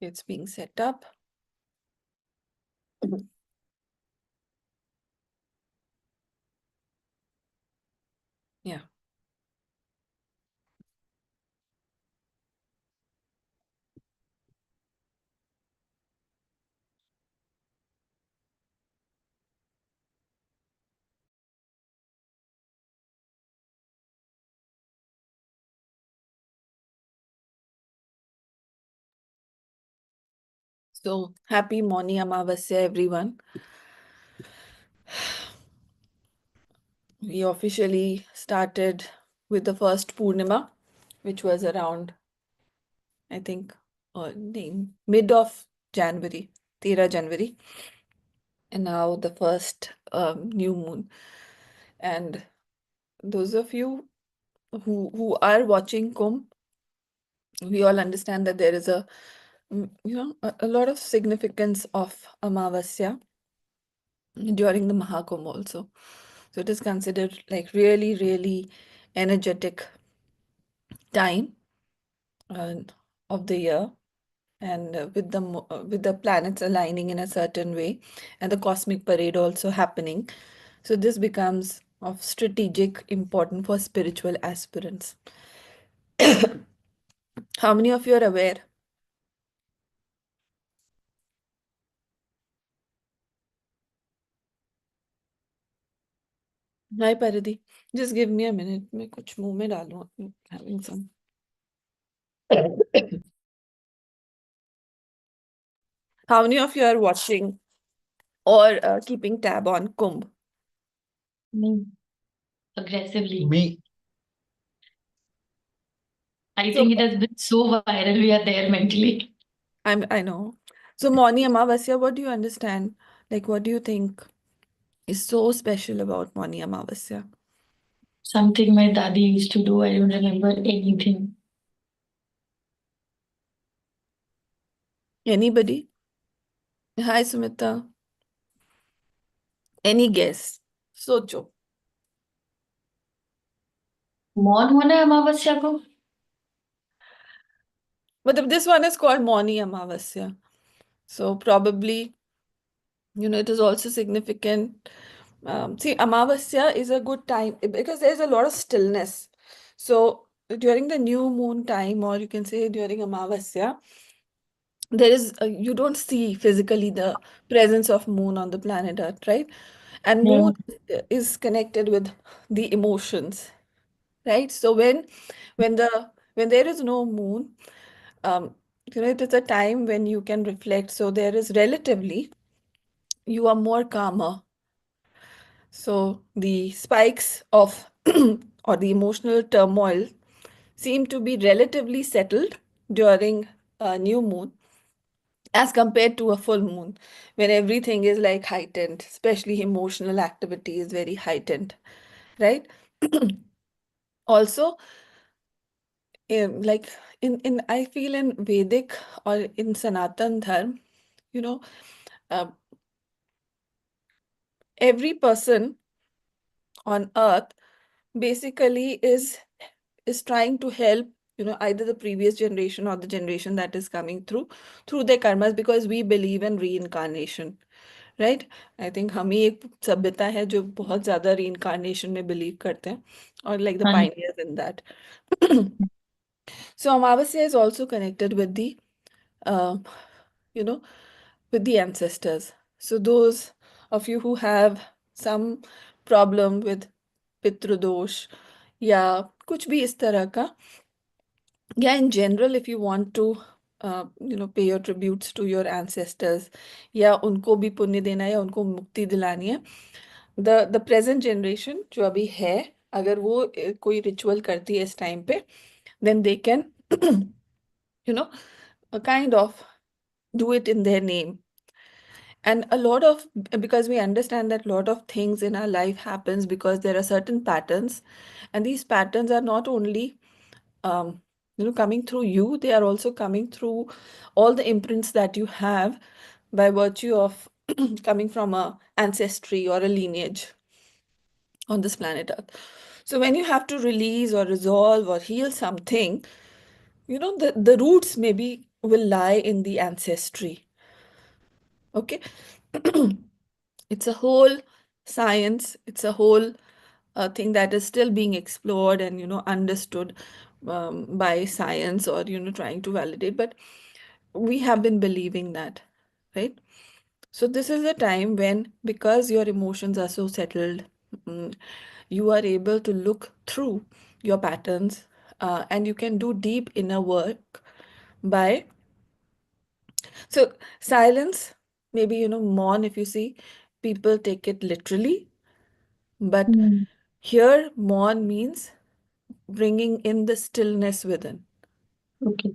It's being set up. Yeah. So happy Mauni Amavasya, everyone. We officially started with the first Purnima, which was around, I think, mid of January, 13 January. And now the first new moon. And those of you who are watching Kumbh, we all understand that there is a lot of significance of Amavasya during the Mahakumbh also. So it is considered like really, really energetic time uh, of the year, and with the planets aligning in a certain way, and the cosmic parade also happening. So this becomes of strategic importance for spiritual aspirants. How many of you are aware? Hi Paradi, just give me a minute. मैं कुछ मुंह में डालूं. I'm having some. How many of you are watching or keeping tab on Kumbh? Me. Aggressively. Me. I So think it has been so viral. We are there mentally. I know. So Mauni Amavasya, what do you understand? Like, what do you think is so special about Mauni Amavasya? Something my daddy used to do. I don't remember anything. Anybody? Hi Sumita. Any guess? सोचो. मौन होना है अमावस्या को. But this one is called Mauni Amavasya. So probably, it is also significant. See, Amavasya is a good time because there's a lot of stillness. So during the new moon time, or you can say during Amavasya, there is you don't see physically the presence of moon on the planet Earth, right? And Yeah. moon is connected with the emotions, right? So when there is no moon, um, it is a time when you can reflect. So there is relatively you are more calmer. So the spikes of or the emotional turmoil seem to be relatively settled during a new moon as compared to a full moon, when everything is like heightened, especially emotional activity is very heightened, right? Also, like in I feel in Vedic or in Sanatan Dharma, you know, uh, every person on earth basically is trying to help, either the previous generation or the generation that is coming through their karmas, because we believe in reincarnation, right. I think हम ही एक सभ्यता है जो बहुत ज्यादा reincarnation में believe करते हैं, और like the And pioneers in that. So Amavasya is also connected with the uh, you know with the ancestors. So those of you who have some problem with पितृदोष या कुछ भी इस तरह का, yeah, in general, if you want to pay your tributes to your ancestors, या उनको भी पुण्य देना है या उनको मुक्ति दिलानी है, the present generation जो अभी है, अगर वो कोई रिचुअल करती है इस टाइम पे, then they can kind of do it in their name. And a lot of, because we understand that a lot of things in our life happens because there are certain patterns, and these patterns are not only coming through you, they are also coming through all the imprints that you have by virtue of coming from a ancestry or a lineage on this planet Earth. So when you have to release or resolve or heal something, the roots maybe will lie in the ancestry. Okay. It's a whole science, it's a whole thing that is still being explored and understood by science, or trying to validate, but we have been believing that, right? So this is a time when, because your emotions are so settled, mm, you are able to look through your patterns, and you can do deep inner work by, so silence, maybe, mourn, if you see, people take it literally, but Mm. here mourn means bringing in the stillness within, Okay.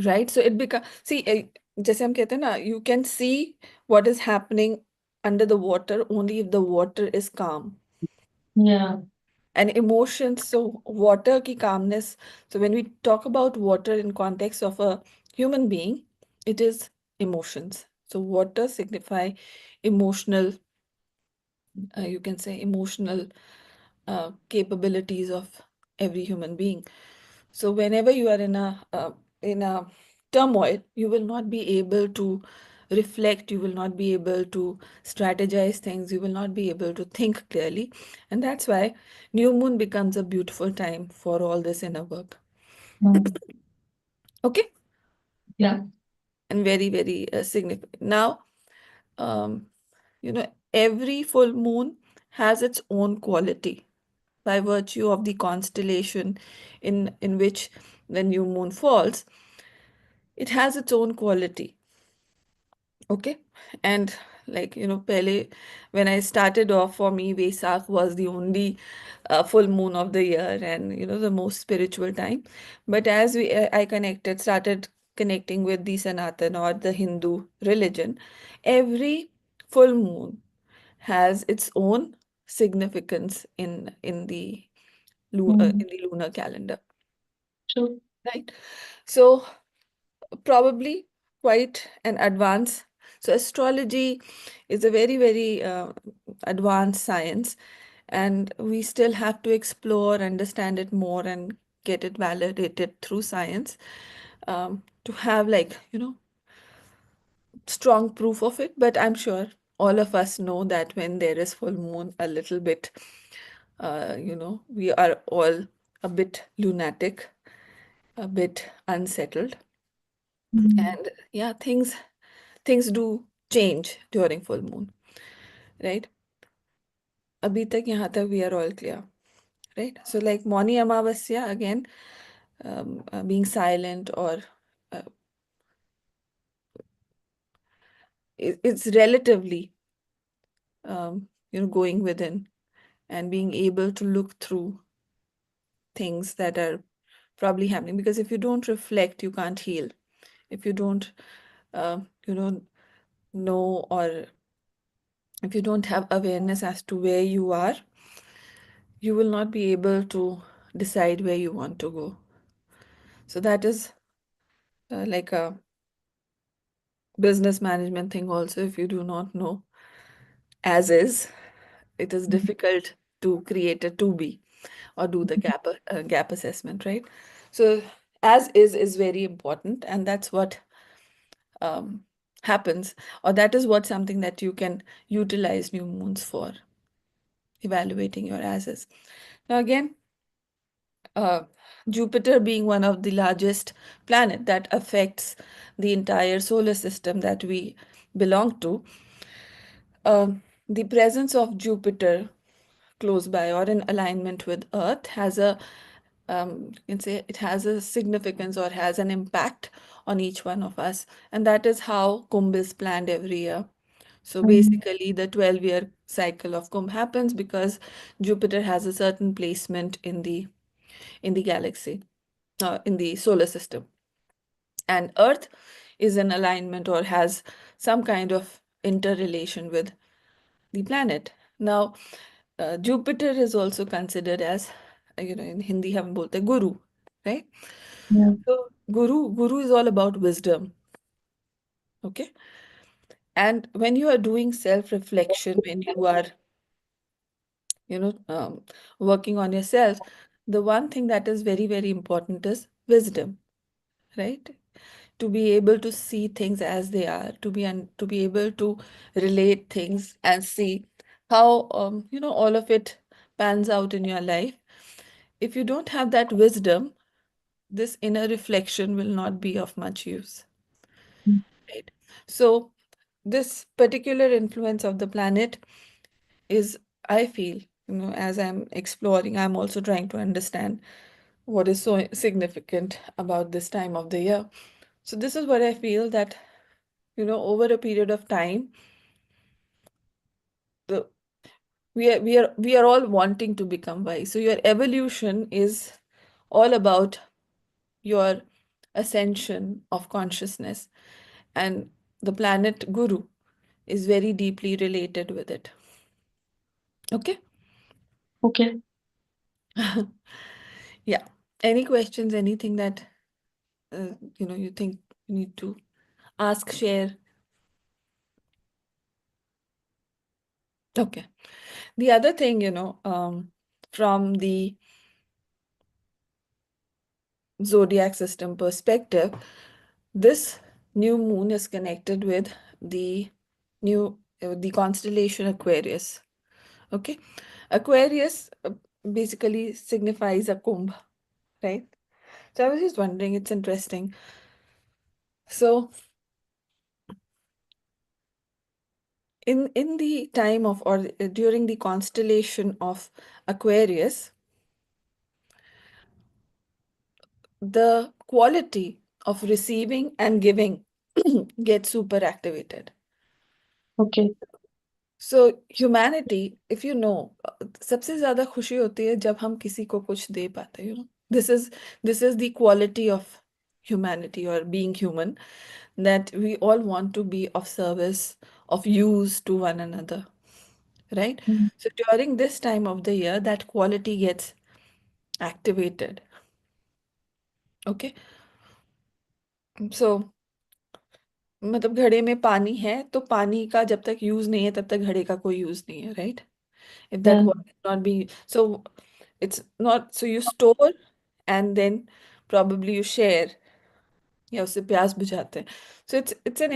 right? So it becomes, see, जैसे हम कहते हैं ना, you can see what is happening under the water only if the water is calm. Yeah. And emotions, so water ki calmness. So when we talk about water in context of a human being, it is emotions. So water signify emotional, you can say emotional capabilities of every human being. So whenever you are in a turmoil, you will not be able to reflect, you will not be able to strategize things, you will not be able to think clearly. And that's why new moon becomes a beautiful time for all this inner work. Mm. Okay? Yeah. And very, very significant. Now, um, every full moon has its own quality by virtue of the constellation in which the new moon falls. It has its own quality. Okay. And like, Pele, when I started off, for me, Vesak was the only full moon of the year, and, the most spiritual time. But as I started connecting with the Sanatan or the Hindu religion, every full moon has its own significance Mm. in the lunar calendar, True. right? So probably quite an advance. So astrology is a very, very advanced science, and we still have to explore, understand it more, and get it validated through science, to have, like, strong proof of it. But I'm sure all of us know that when there is full moon, a little bit, we are all a bit lunatic, a bit unsettled. Mm. And yeah, things do change during full moon, right? अभी तक यहाँ तक we are all clear, right? So like Mauni Amavasya, again, being silent, or uh, it's relatively, going within and being able to look through things that are probably happening. Because if you don't reflect, you can't heal. If you don't, uh, you know, or if you don't have awareness as to where you are, you will not be able to decide where you want to go. So that is like a business management thing also. If you do not know as is, it is difficult to create a to be or do the gap assessment, right? So as is very important, and that's what um, happens, or that is what something that you can utilize new moons for, evaluating your as is. Now again, uh, Jupiter being one of the largest planet that affects the entire solar system that we belong to, the presence of Jupiter close by or in alignment with Earth has a, you can say, it has a significance or has an impact on each one of us, and that is how Kumbh is planned every year. So Mm. basically, the 12-year cycle of Kumbh happens because Jupiter has a certain placement in the galaxy, in the solar system, and Earth is in alignment or has some kind of interrelation with the planet. Now, Jupiter is also considered as, in Hindi हम बोलते हैं guru, right? Yeah. So guru is all about wisdom, okay? And when you are doing self-reflection, when you are, you know, working on yourself, the one thing that is very, very important is wisdom, right? To be able to see things as they are, to be able to relate things and see how all of it pans out in your life. If you don't have that wisdom, this inner reflection will not be of much use, Mm. right? So this particular influence of the planet is, I feel, as I'm exploring, I'm also trying to understand what is so significant about this time of the year. So this is what I feel, that over a period of time, the we are all wanting to become wise. So your evolution is all about your ascension of consciousness, and the planet Guru is very deeply related with it. Okay. Okay. Yeah. Any questions, anything that you think you need to ask, share? Okay. The other thing, from the zodiac system perspective, this new moon is connected with the the constellation Aquarius. Okay. Aquarius basically signifies a Kumbh, right? So I was just wondering, it's interesting. So in the time of, or during the constellation of Aquarius, the quality of receiving and giving gets super activated. Okay. So humanity, if you know, सबसे ज्यादा खुशी होती है जब हम किसी को कुछ दे पाते हैं, this is the quality of humanity or being human, that we all want to be of service, of use to one another, right? Mm. So during this time of the year, that quality gets activated. Okay. So मतलब घड़े में पानी है, तो पानी का जब तक यूज नहीं है तब तक घड़े का कोई यूज नहीं है, right? If that Yeah. water is not being, so it's not, so you store and then probably you share, या उससे प्यास बुझाते हैं. So it's an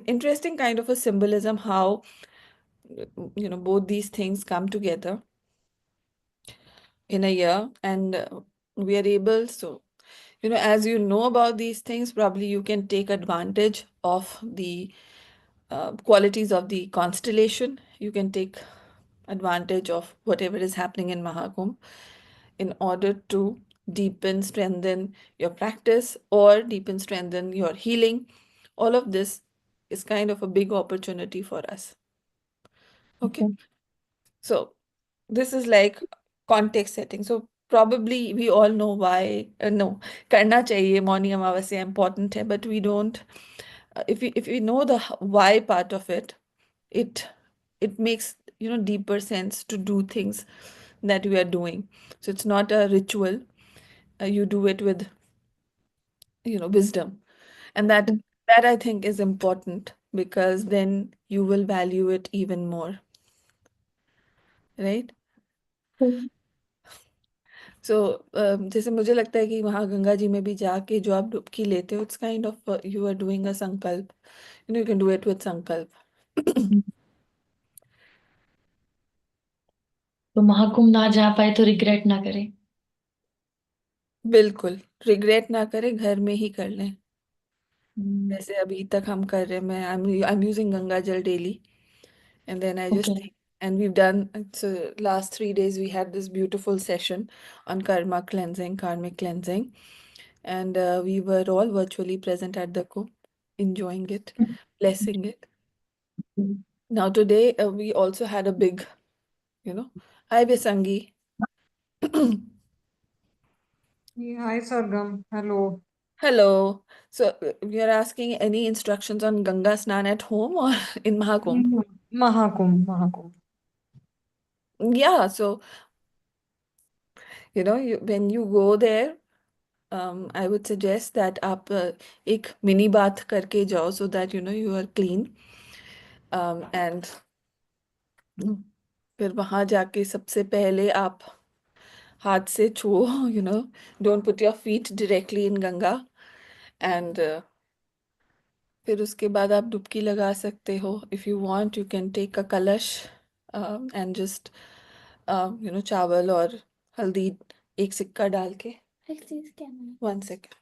interesting kind of a symbolism, how both these things come together in a year, and we are able, so as you know about these things, probably you can take advantage of the qualities of the constellation. You can take advantage of whatever is happening in Mahakumbh in order to deepen, strengthen your practice, or deepen, strengthen your healing. All of this is kind of a big opportunity for us. Okay. Okay. So this is like context setting. So probably we all know why, no, करना चाहिए, Mauni Amavasya important है, but we don't, if we know the why part of it, it it makes deeper sense to do things that we are doing. So it's not a ritual. You do it with wisdom, and that I think is important, because then you will value it even more, right? Okay. So जैसे मुझे लगता है कि वहाँ गंगा जी में भी जाके जो आप डुबकी लेते हो, it's kind of you are doing a sankalp, you can do it with sankalp. Mm. तो महाकुंभ ना जा पाए तो रिग्रेट ना करें. बिल्कुल, रिग्रेट ना करें, घर में ही कर लें, Mm. जैसे अभी तक हम कर रहे हैं. मैं आई एम यूजिंग गंगा जल daily, and then I just Okay. think, and we've done, so last 3 days we had this beautiful session on karma cleansing, karmic cleansing, and we were all virtually present at the Kumbh, enjoying it, blessing it. Mm. Now today we also had a big, hi Visangi. Yeah, hi Sargam. Hello. Hello. So we are asking any instructions on Ganga Snan at home or in Mahakumbh? Mahakumbh, Mahakumbh. Yeah, so when you go there, I would suggest that आप एक mini bath करके जाओ so that you are clean. And फिर वहां जाके सबसे पहले आप हाथ से छुओ, don't put your feet directly in Ganga. And फिर उसके बाद आप डुबकी लगा सकते हो. If you want, you can take a kalash and just चावल और हल्दी एक सिक्का डाल के. One second.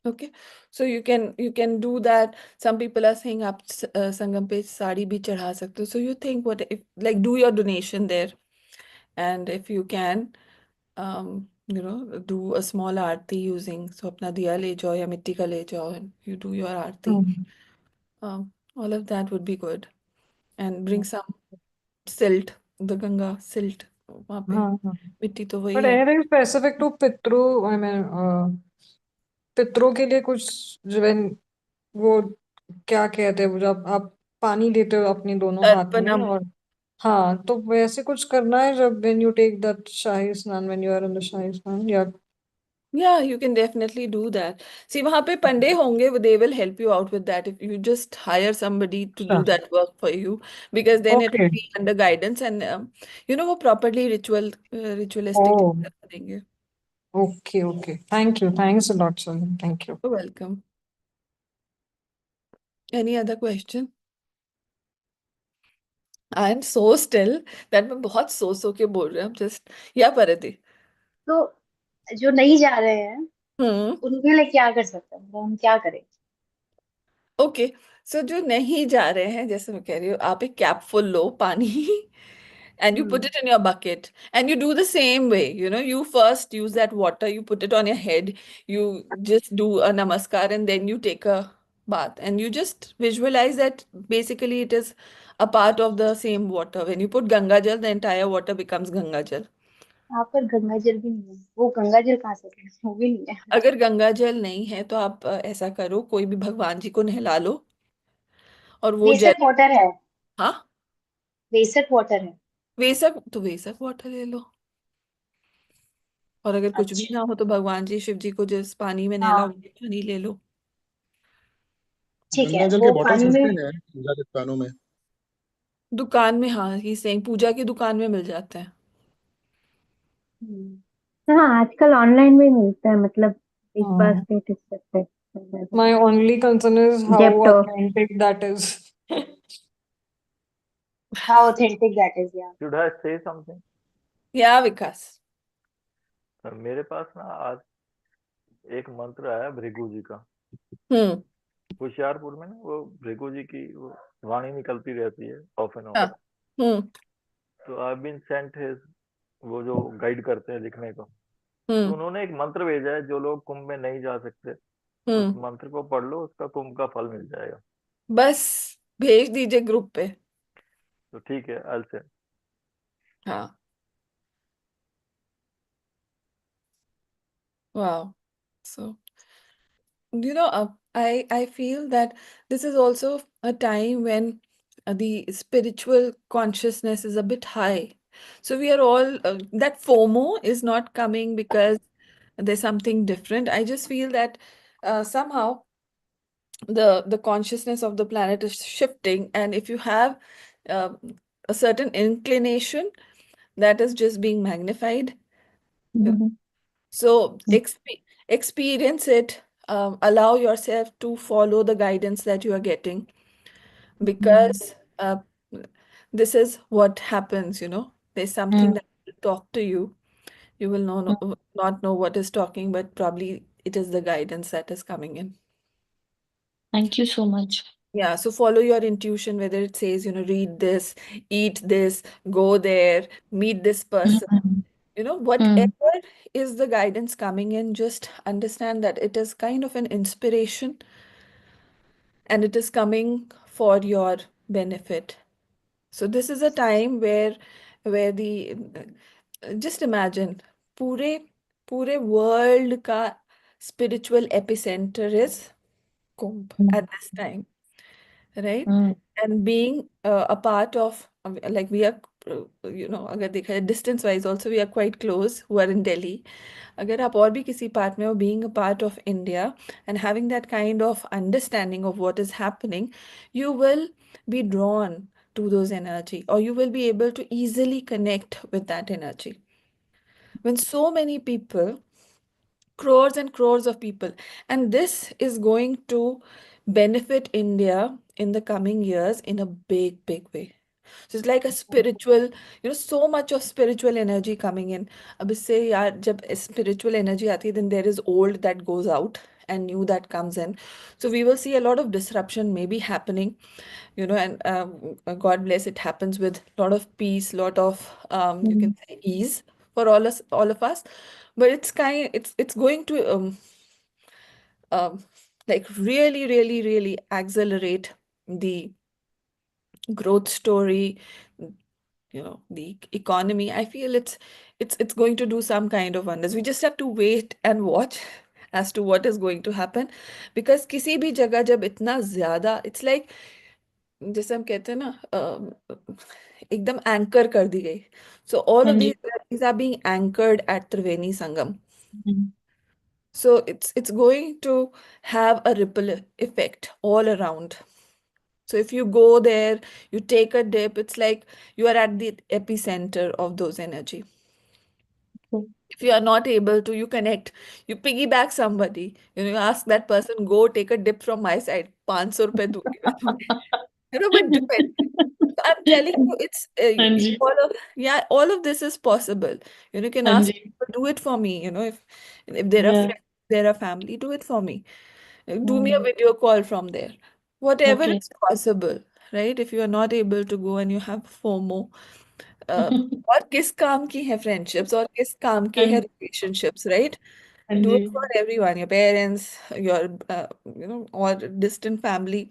Okay, so you can do that. Some people are saying आप संगम पे साड़ी भी चढ़ा सकते हो. So you think what if like do your donation there, and if you can do a small Aarti using, so अपना दिया ले जाओ या मिट्टी का ले जाओ and you do your Aarti. All of that would be good, and bring some silt, the Ganga silt. वहाँ पे हाँ हाँ मिट्टी तो वही बट है. एनीथिंग स्पेसिफिक टू पितरों आई मीन पितरों के लिए कुछ जो वो क्या कहते हैं वो जब आप पानी देते हो अपनी दोनों हाथ में तर्पणम. और हाँ तो वैसे कुछ करना है जब when you take that shahi snan when you are in the shahi snan या Yeah, you can definitely do that. See, वहाँ पे पंडे होंगे, they will help you out with that if you just hire somebody to do अच्छा that work for you, because then it okay will be under guidance and वो properly ritualistic ओह करा देंगे. Okay okay thanks a lot sir thank you You're welcome. Any other question? I am so still that मैं बहुत सो के बोल रही हूँ. Just या परिधि. तो जो नहीं जा रहे हैं हम्म. उनके लिए क्या कर सकते हैं, मतलब हम क्या करें? ओके, सो जो नहीं जा रहे हैं, जैसे मैं कह रही हूँ, आप एक कैप फुल लो पानी and you put hmm it in your bucket and you do the same way. You first use that water, you put it on your head, you just do a namaskar and then you take a bath and you just visualize that basically it is a part of the same water. When you put Ganga Jal, the entire water becomes Ganga Jal. यहाँ पर गंगा जल भी नहीं है, वो गंगा जल कहाँ से है? वो भी नहीं है। अगर गंगा जल नहीं है तो आप ऐसा करो, कोई भी भगवान जी को नहला लो और वो जल. बेसिक वाटर है, हाँ, बेसिक वाटर है। वेसक तो वेसक वाटर ले लो. और अगर कुछ भी अच्छा, ना हो तो भगवान जी शिव जी को जिस पानी में नहला हाँ वही पानी ले लो. ठीक गंगा है, जल के वो बॉटल्स पानी मिलते में। हैं पूजा के दुकानों में। दुकान में, हाँ, ही सेम पूजा की दुकान में मिल जाते हैं. हाँ आजकल ऑनलाइन में मिलता है, मतलब एक बार हाँ स्टेटस पे my only concern is how Zepto. authentic that is how authentic that is, या Should I say something? या विकास. मेरे पास ना आज एक मंत्र आया भृगु जी का। हम्म. होशियारपुर में ना वो भृगु जी की वो वाणी निकलती रहती है ऑफ एंड ऑन। हाँ. हम्म. तो आई बीन सेंट हिज, वो जो गाइड करते हैं लिखने को, तो हम्म. उन्होंने एक मंत्र भेजा है, जो लोग कुंभ में नहीं जा सकते उस हम्म. मंत्र को पढ़ लो, उसका कुंभ का फल मिल जाएगा। बस भेज दीजिए ग्रुप पे. तो ठीक है, आई से। हाँ. वाह. सो I feel that this is also a time when the spiritual consciousness is a bit high. So we are all that FOMO is not coming because there's something different. I just feel that somehow the consciousness of the planet is shifting, and if you have uh, a certain inclination, that is just being magnified. So experience it, allow yourself to follow the guidance that you are getting, because this is what happens. There's something that will talk to you. You will not know what is talking, but probably it is the guidance that is coming in. Thank you so much. Yeah, so follow your intuition, whether it says, read this, eat this, go there, meet this person. Whatever is the guidance coming in, just understand that it is kind of an inspiration and it is coming for your benefit. So this is a time where the just imagine पूरे पूरे world का spiritual epicenter is Kumbh at this time, right? And being a part of, like we are, अगर देखा जाए distance wise also we are quite close who are in Delhi. अगर आप और भी किसी part में हो, being a part of India and having that kind of understanding of what is happening, you will be drawn to those energy, or you will be able to easily connect with that energy. When so many people, crores and crores of people, and this is going to benefit India in the coming years in a big, big way. So it's like a spiritual, so much of spiritual energy coming in. अब इससे यार जब spiritual energy आती है, then there is old that goes out and new that comes in. So we will see a lot of disruption maybe happening, and God bless, it happens with a lot of peace, lot of you can say ease for all of us. But it's going to like really, really, really accelerate the growth story, the economy. I feel it's going to do some kind of wonders. We just have to wait and watch as to what is going to happen, because किसी भी जगह जब इतना ज्यादा, it's like जैसे हम कहते हैं ना, एकदम एंकर कर दी गई. So all हाँ of ji. these are being anchored at Triveni Sangam. Hmm. So it's going to have a ripple effect all around. So if you go there, you take a dip, it's like you are at the epicenter of those energy. Okay. If you are not able to, you connect, you piggyback somebody, you ask that person, go take a dip from my side, 500 रुपए दूंगी मैं तुम्हें. But do it. So I'm telling you, it's हाँ जी. all of this is possible. You can हाँ ask ji. people, do it for me. If they're a Yeah. friend, they're a family, do it for me. Do me a video call from there. Whatever Okay. is possible, right? If you are not able to go and you have FOMO, और किस काम की है friendships, और किस काम के हाँ है relationships, right? हाँ Do ji. it for everyone, your parents, your or distant family.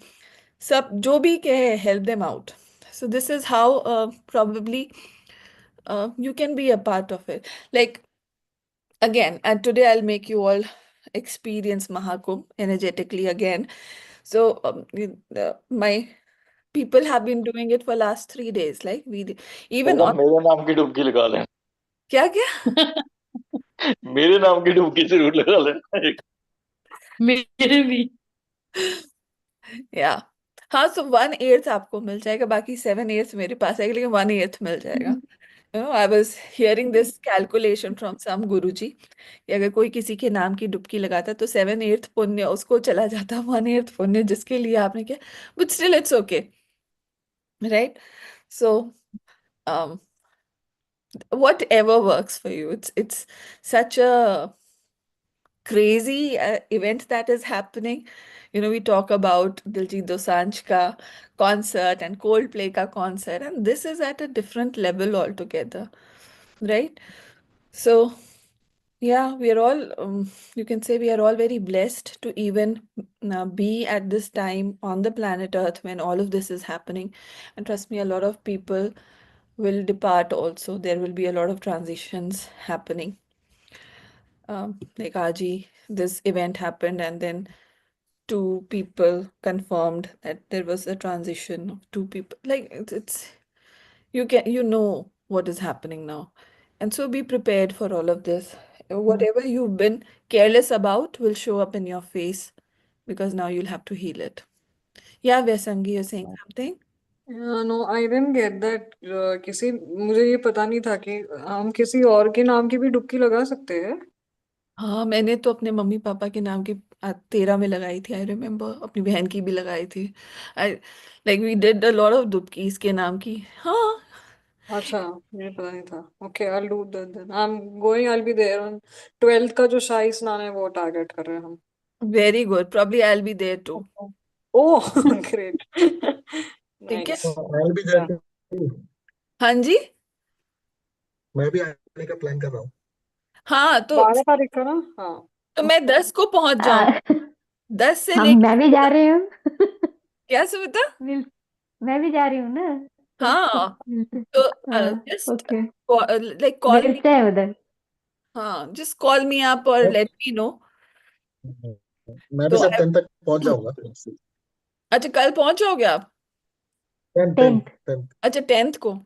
सब जो भी कहे, help them out. So this is how probably you can be a part of it. Like again, and today I'll make you all experience Mahakumbh energetically again. So my people have been doing it for last 3 days. Like even Sargam on मेरे नाम की डुबकी लगा लेना. क्या क्या मेरे नाम की डुबकी जरूर लगा लेना एक. मेरे भी. या हाँ, so 1/8 आपको मिल जाएगा, बाकी 7/8 मेरे पास आएगा, लेकिन 1/8 मिल जाएगा. I was hearing this calculation from some गुरुजी कि अगर कोई किसी के नाम की डुबकी लगाता तो 7/8 पुण्य उसको चला जाता, 1/8 पुण्य जिसके लिए आपने किया. But still it's okay, right? So um whatever works for you. It's such a crazy event that is happening. We talk about Diljit Dosanjh ka concert and Coldplay ka concert, and this is at a different level altogether, right? So yeah, we are all, you can say we are all very blessed to even be at this time on the planet Earth when all of this is happening. And trust me, a lot of people will depart also. There will be a lot of transitions happening. Like Aji, this event happened, and then two people confirmed that there was a transition of two people. Like it's you know what is happening now, and so be prepared for all of this. Whatever you've been careless about will show up in your face, because now you'll have to heal it. Yeah, Vyasangi, you're saying something? No I didn't get that. किसी मुझे ये पता नहीं था कि हम किसी और के नाम की भी डुबकी लगा सकते हैं. हाँ, मैंने तो अपने मम्मी पापा के नाम की 13 में लगाई थी. आई रिमेम्बर अपनी बहन की भी लगाई थी. I like we did a lot of दुबकीज के नाम की. हाँ. अच्छा, मुझे पता नहीं था. Okay, I will do that then. I am going, I will be there on 12th का जो शाही स्नान है वो टारगेट कर रहे हैं हम. Very good. Probably I will be there too. Oh great. ठीक है. नाइस. I'll be there या too. हाँ जी. मैं भी आने का प्लान कर रहा हूँ. हाँ, 12 तारीख का ना. हाँ. तो मैं 10 को पहुंच जाऊं. 10 से हम लेके मैं भी जा रही हूँ. क्या सुविधा. मैं भी जा रही हूँ ना. तो हाँ, मिलते. तो हाँ, जस्ट ओके. लाइक कॉल मी. मिलते हैं उधर. हाँ, just call me up or मैं let me know. मैं भी तो शायद 10 तक पहुंच जाऊंगा। अच्छा, कल पहुंच जाओगे आप? 10 10 10th। 10। अच्छा, 10th को।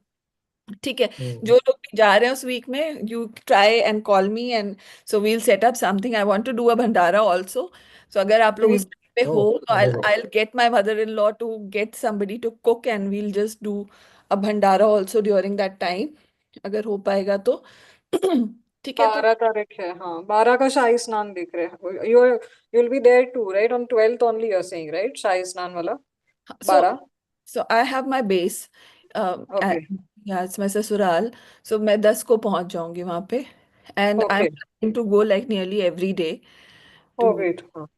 ठीक है, जो लोग भी जा रहे हैं उस वीक में, you try and call me and so we'll set up something. I want to do a bhandara also. So अगर आप लोग उस प्लीज। टाइम पे हो ओह तो amazing. I'll get my mother-in-law to get somebody to cook and we'll just do a Bhandara also during that time, अगर हो पाएगा तो। ठीक है तो 12 तारीख है, हाँ 12 का शाही स्नान दिख रहे हैं। You will be there to right on 12th only, you are saying right, शाही स्नान वाला so 12। so I have my base, okay yeah, it's my ससुराल। so मैं 10 को पहुंच जाऊंगी वहां पे and I'm okay planning to go like nearly every day to, okay. हाँ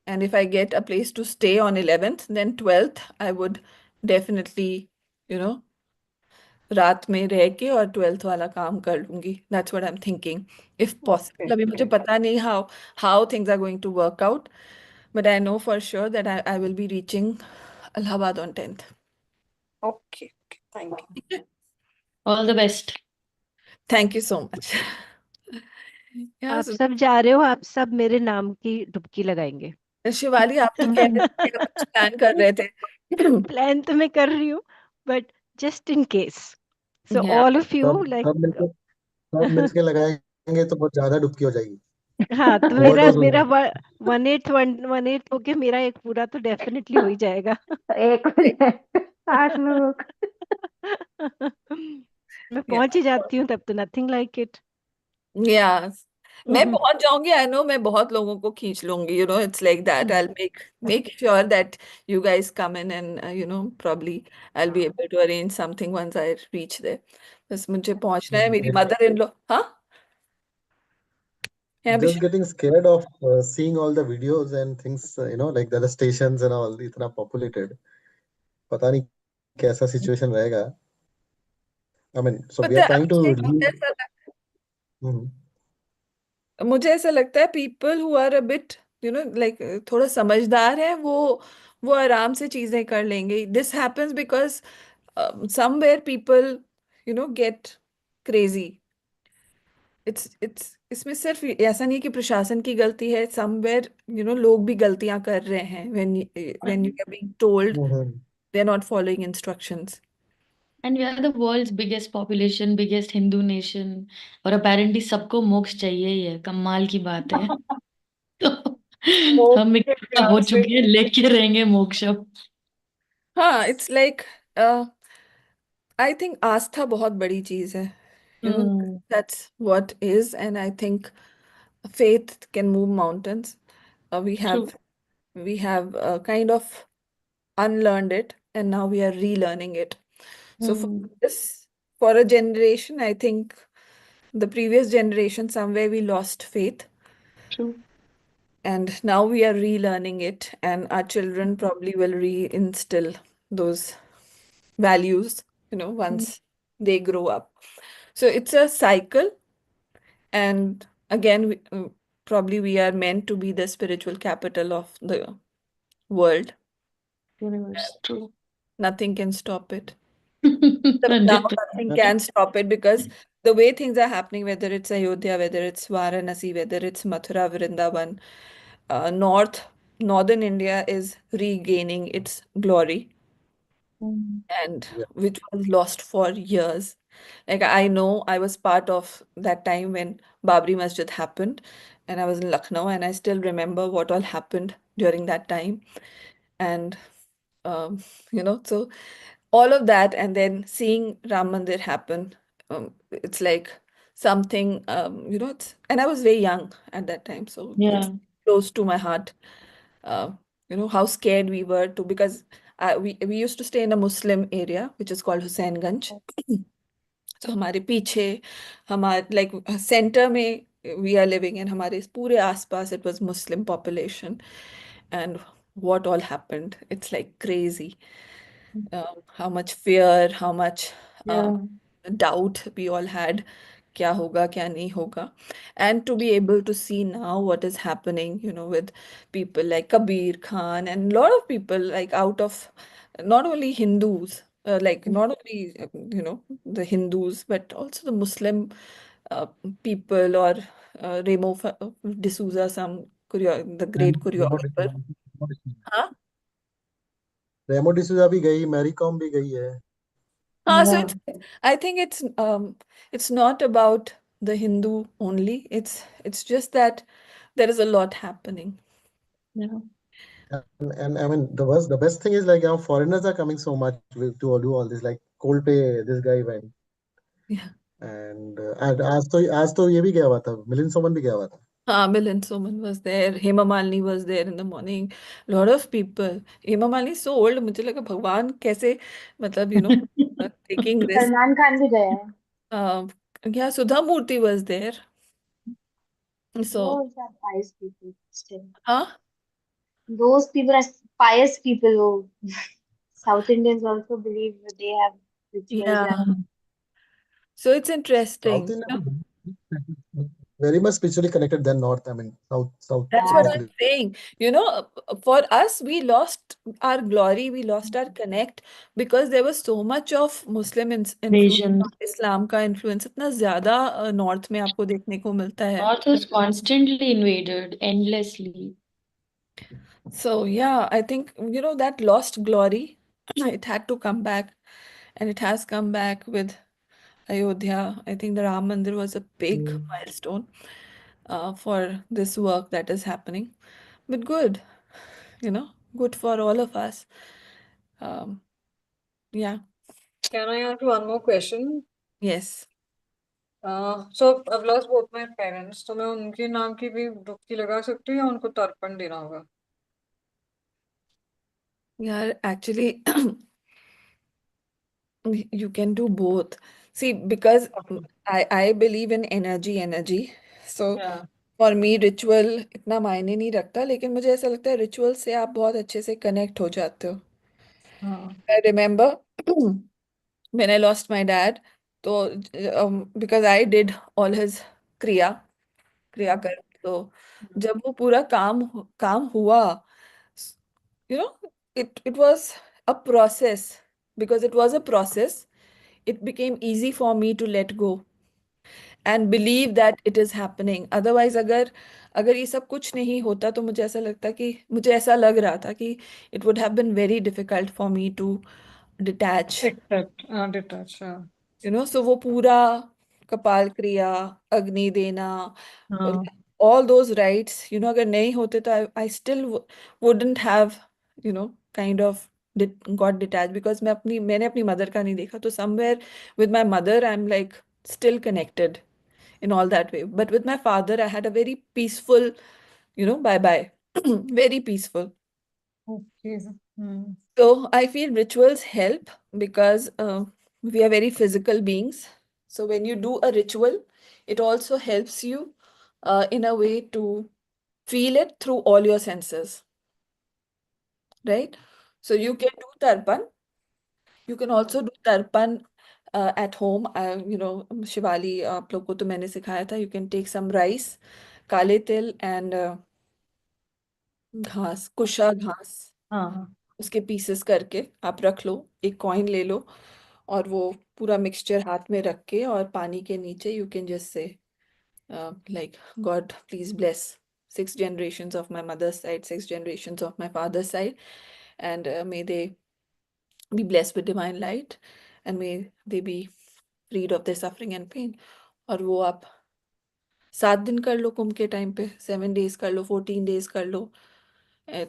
and if I get a place to stay on 11th, then 12th I would definitely, you know, रात में रह के और 12th वाला काम कर लूंगी। That's what I'm thinking, if okay possible। अभी मुझे ओके पता नहीं how things are going to work out, but I know for sure that I will be reaching Allahabad on 10th। Okay. Thank you. ठीक है, All the best. thank you so much। yeah, आप so, सब जा रहे हो, आप सब मेरे नाम की डुबकी लगाएंगे। शिवाली, आप तो कह रहे थे आप कुछ प्लान कर रहे थे। प्लान तो मैं कर रही हूँ, but just in case, so yeah, all of you सब लाइक। सब मिलके सब मिलके लगाएंगे तो बहुत ज्यादा डुबकी हो जाएगी। हाँ, तो मेरा ओवरडोज हो मेरा जाएगी। 1/8 होके मेरा एक पूरा तो डेफिनेटली हो ही जाएगा। तो एक हो जाए 8 लोगों का। मैं yeah, पहुंच ही जाती हूँ तब तो नथिंग लाइक इट। yeah। मैं पहुंच जाऊंगी, आई नो, मैं बहुत लोगों को खींच लूंगी, you know, it's like that. I make sure that you guys come in and you know, probably I'll be able to arrange something once I reach there। बस मुझे पहुंचना है। मेरी मदर इन लॉ, हाँ, है Just Abhishek? getting scared of seeing all the videos and things, like the other stations and all, इतना populated. पता नहीं कैसा situation रहेगा। I mean, so we पता are है trying to Abhishek, leave. Mhm. मुझे ऐसा लगता है people who are a bit, you know, like थोड़ा समझदार है, वो आराम से चीजें कर लेंगे। This happens because somewhere people, you know, get crazy. It's इसमें सिर्फ ऐसा नहीं है कि प्रशासन की गलती है। समवेयर, यू नो, लोग भी गलतियां कर रहे हैं when you are being told Mhm. they're not following instructions। And we are the world's biggest population, biggest Hindu nation. और apparently सबको मोक्ष चाहिए ही है, कमाल की बात है। तो मोक्ष हम के इकट्ठा हो प्यार से। चुके हैं, लेके रहेंगे मोक्ष अब। हाँ, इट्स लाइक, आई थिंक आस्था बहुत बड़ी चीज है, you know, hmm. That's what is. And I think faith can move mountains। We True. have kind of unlearned it and now we are relearning it। So for hmm. this, for a generation, I think the previous generation, somewhere we lost faith True. and now we are relearning it, and our children probably will reinstill those values, you know, hmm. once they grow up। So it's a cycle, and again, probably we are meant to be the spiritual capital of the world। Universe. True. Nothing can stop it। Now 100%. nothing can stop it because the way things are happening, whether it's Ayodhya, whether it's Varanasi, whether it's Mathura, Vrindavan, northern India is regaining its glory, hmm. and Yeah. which was lost for years। Like, I know I was part of that time when Babri Masjid happened, and I was in Lucknow, and I still remember what all happened during that time. And you know, so all of that, and then seeing Ram Mandir happen, it's like something, you know, and I was very young at that time, so it's Yeah. close to my heart। uh, you know, how scared we were to, because we used to stay in a Muslim area which is called Husainganj। तो हमारे पीछे, हमारे like centre में we are living, and हमारे इस पूरे आसपास it was Muslim population, and what all happened, it's like crazy। how much fear, how much Yeah. doubt we all had, क्या होगा क्या नहीं होगा। And to be able to see now what is happening, you know, with people like Kabir Khan and a lot of people, like out of not only Hindus, like not only you know, the Hindus, but also the Muslim uh, people, or Remo D'Souza, the great choreographer. हाँ रेमो डिसूजा भी गई, Mary com भी गई है. हाँ, so Yeah. I think it's not about the Hindu only. It's just that there is a lot happening. Yeah. And I mean the best thing is like now foreigners are coming so much to do all this, like Coldplay, this guy went. Yeah. And आज तो ये भी गया हुआ था, मिलिंद सोमन भी गया हुआ था. Milind Soman was there. Hema Malini was there in the morning. Lot of people. Hema Malini is so old. मुझे लगा भगवान कैसे मतलब taking risk. सलमान खान भी गया है. Yeah, Sudha Murthy was there. So Those are pious people still. हाँ Those people are pious people who South Indians also believe that they have rituals yeah. and So it's South interesting. Indian very much spiritually connected than North. I mean South That's what yeah. I'm mostly. saying. For us, we lost our glory, we lost our connect because there was so much of Muslim influence, Invasion. Islam का influence इतना ज़्यादा north में आपको देखने को मिलता है. North was constantly invaded, endlessly. So yeah, I think that lost glory, it had to come back, and it has come back with Ayodhya. I think the Ram Mandir was a big milestone for this work that is happening. But good, good for all of us. Um, yeah, Can I ask one more question? yes. So I've lost both my parents. तो मैं उनके नाम की भी डुबकी लगा सकती हूँ या उनको तर्पण देना होगा? Yeah, actually, you can do both. See, because Okay. I believe in energy. So Yeah. For me ritual इतना मायने नहीं रखता, लेकिन मुझे ऐसा लगता है रिचुअल से आप बहुत अच्छे से कनेक्ट हो जाते हो. हाँ. I remember when I lost my dad, तो because I did all his क्रियाकर्म, तो जब वो पूरा काम हुआ, you know it was a process. Because it was a process, it became easy for me to let go and believe that it is happening. Otherwise, अगर ये सब कुछ नहीं होता, तो मुझे ऐसा लग रहा था कि it would have been very difficult for me to detach. Accept. Detach. Yeah. So वो पूरा कपाल क्रिया, अग्नि देना, हाँ. all those rites, अगर नहीं होते तो I still wouldn't have, kind of got detached, because मैंने अपनी मदर का नहीं देखा, तो somewhere with my mother I'm like still connected in all that way. But with my father, I had a very peaceful, bye bye, very peaceful. Okay. Hmm. So I feel rituals help because we are very physical beings. So when you do a ritual, it also helps you in a way to feel it through all your senses, right? So you can do tarpan. You can also do tarpan at home. Shivali, आप लोग को तो मैंने सिखाया था. You can take some rice, काले तिल, and घास, कुशा घास, हाँ. उसके पीसेस करके आप रख लो. एक कॉइन ले लो, और वो पूरा मिक्सचर हाथ में रख के, और पानी के नीचे you can just say like, God, please bless 6 generations of my mother's side, 6 generations of my father's side, and may they be blessed with divine light, and may they be freed of their suffering and pain. और वो आप 7 दिन कर लो कुंभ के time पे, 7 days कर लो, 14 days कर लो,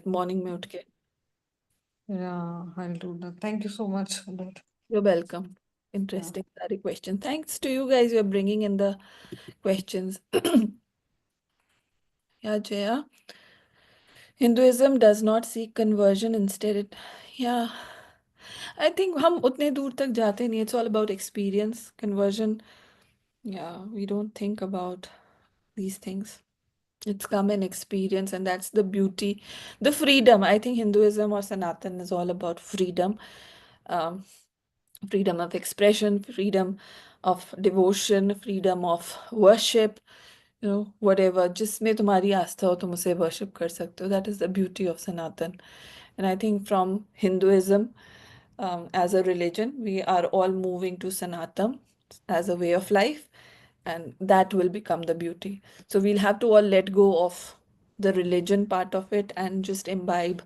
morning में उठ के. Yeah, I'll do that. Thank you so much for that. You're welcome. Interesting, सारे question. Thanks to you guys, you're bringing in the questions. Yeah, Jaya. Hinduism does not seek conversion, instead yeah, I think हम उतने दूर तक जाते नहीं. It's all about experience. Conversion, yeah, we don't think about these things. It's come in experience, and that's the beauty, the freedom. I think Hinduism or Sanatan is all about freedom. Um, Freedom of expression, freedom of devotion, freedom of worship, whatever. जिसमें तुम्हारी आस्था हो तुम उसे worship कर सकते हो. That is the beauty of Sanatan. And I think from Hinduism, as a religion, we are all moving to Sanatan as a way of life. and that will become the beauty. So we'll have to all let go of the religion part of it and just imbibe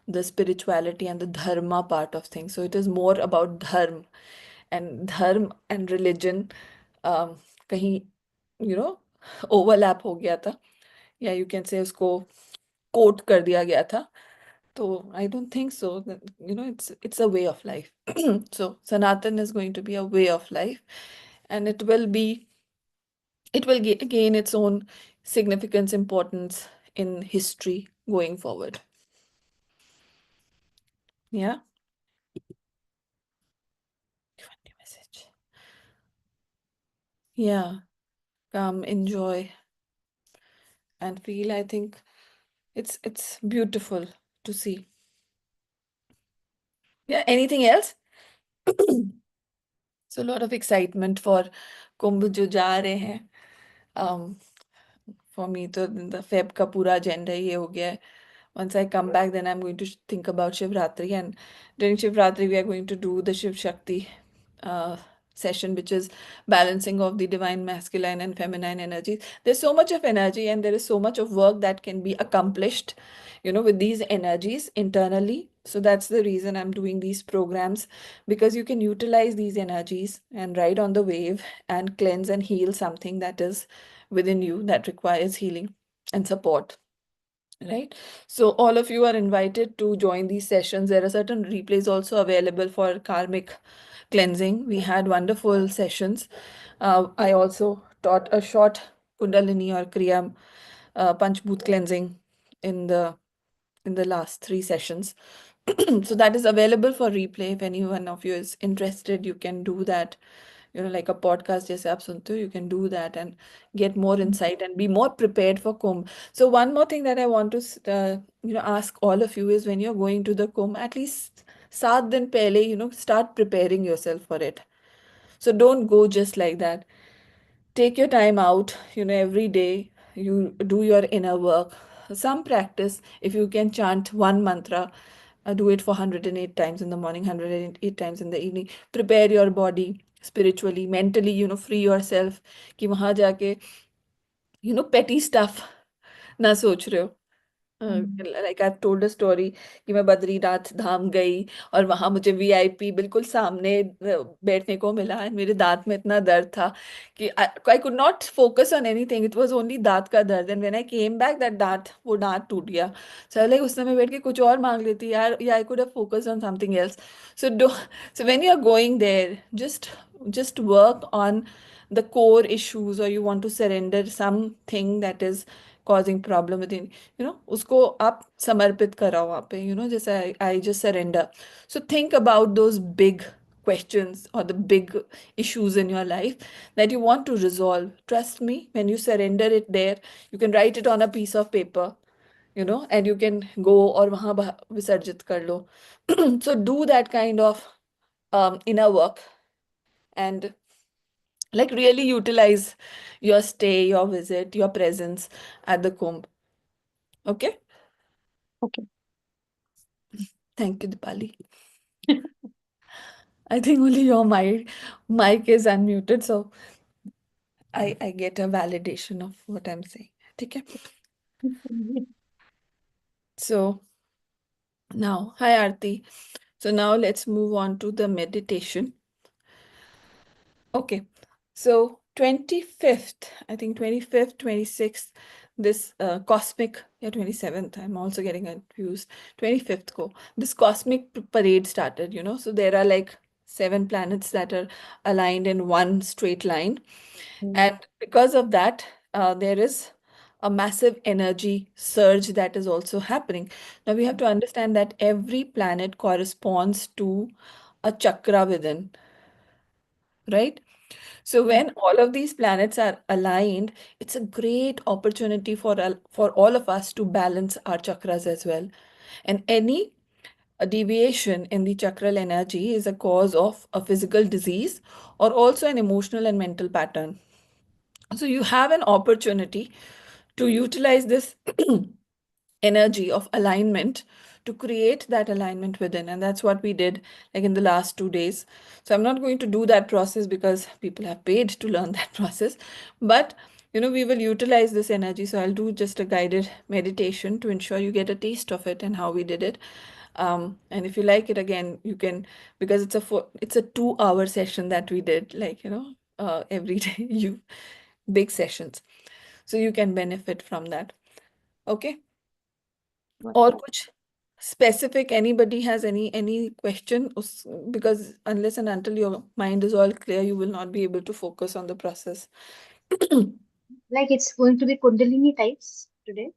the spirituality and the dharma part of things. So it is more about dharma and religion kahin overlap हो गया था, या you can say उसको coat कर दिया गया था. So I don't think so. It's a way of life. So Sanatan is going to be a way of life, and it will gain its own significance, importance in history going forward. Yeah. Message. Yeah. Come, enjoy, and feel. I think it's beautiful to see. Yeah. Anything else? So a lot of excitement for Kumbh जो जा रहे हैं. For me, तो the Feb का पूरा agenda ये हो गया है. Once I come back, then I'm going to think about Shivratri, and during Shivratri, we are going to do the Shiv Shakti session, which is balancing of the divine masculine and feminine energies. There's so much of energy, and there is so much of work that can be accomplished, with these energies internally. So that's the reason I'm doing these programs, because you can utilize these energies and ride on the wave and cleanse and heal something that is within you that requires healing and support. Right. So all of you are invited to join these sessions. There are certain replays also available for karmic cleansing. We had wonderful sessions. I also taught a short Kundalini or Kriya Panchbhut cleansing in the last 3 sessions. So that is available for replay. If any one of you is interested, you can do that. Like a podcast जैसे आप सुनते हो, you can do that and get more insight and be more prepared for Kumbh. So one more thing that I want to ask all of you is, when you're going to the Kumbh, at least 7 दिन पहले, start preparing yourself for it. So don't go just like that. Take your time out, every day you do your inner work. Some practice. If you can chant one mantra, do it for 108 times in the morning, 108 times in the evening. Prepare your body spiritually, mentally, free yourself कि वहां जाके petty stuff ना सोच रहे हो. Like I told a story कि मैं बद्रीनाथ धाम गई और वहां मुझे वीआईपी बिल्कुल सामने बैठने को मिला, and मेरे दांत में इतना दर्द था कि I could not focus on anything. It was only दांत का दर्द, and when I came back वो दांत टूट गया. सो लाइक उस समय बैठ के कुछ और मांग लेती यार, या I could have focused on something else. So when you are going there, just work on the core issues, or you want to surrender something that is causing problem within, उसको आप समर्पित कराओ वहाँ पे, जैसे I just surrender. So think about those big questions or the big issues in your life that you want to resolve. Trust me, when you surrender it there, you can write it on a piece of paper, and you can go और वहाँ विसर्जित कर लो. So do that kind of inner work, and like really utilize your stay, your visit, your presence at the Kumbh. Okay? Okay. Thank you, Dipali. I think only your mic is unmuted, so I get a validation of what I'm saying. Okay? So now, hi Aarti. So now let's move on to the meditation. Okay. So 25th, I think 25th, 26th, this cosmic, 27th, I'm also getting confused. 25th ko, this cosmic parade started, so there are like 7 planets that are aligned in one straight line. And because of that, there is a massive energy surge that is also happening. Now we have to understand that every planet corresponds to a chakra within, right? So when all of these planets are aligned, it's a great opportunity for all of us to balance our chakras as well. And any deviation in the chakral energy is a cause of a physical disease or also an emotional and mental pattern. So you have an opportunity to utilize this energy of alignment to create that alignment within. And that's what we did like in the last 2 days. So I'm not going to do that process because people have paid to learn that process, but we will utilize this energy. So I'll do just a guided meditation to ensure you get a taste of it and how we did it. And if you like it again, you can, because it's a 2-hour session that we did, like, every day, big sessions. So you can benefit from that. Okay. Or kuch specific, anybody has any question? Because unless and until your mind is all clear, you will not be able to focus on the process. Like it's going to be Kundalini types today.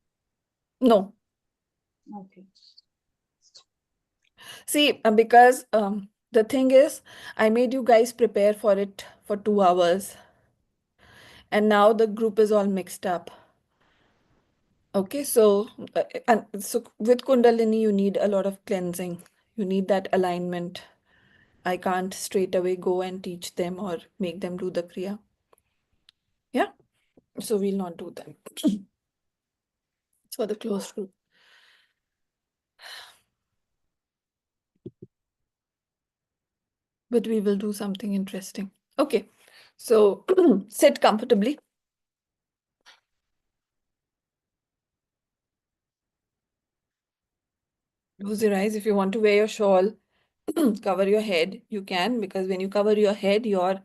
No. Okay. See, because the thing is, I made you guys prepare for it for 2 hours, and now the group is all mixed up. Okay, so with Kundalini, you need a lot of cleansing. You need that alignment. I can't straight away go and teach them or make them do the Kriya. Yeah, so we'll not do that. It's for the closed group. But we will do something interesting. Okay, so sit comfortably. Close your eyes. If you want to wear your shawl, cover your head, you can, because when you cover your head, your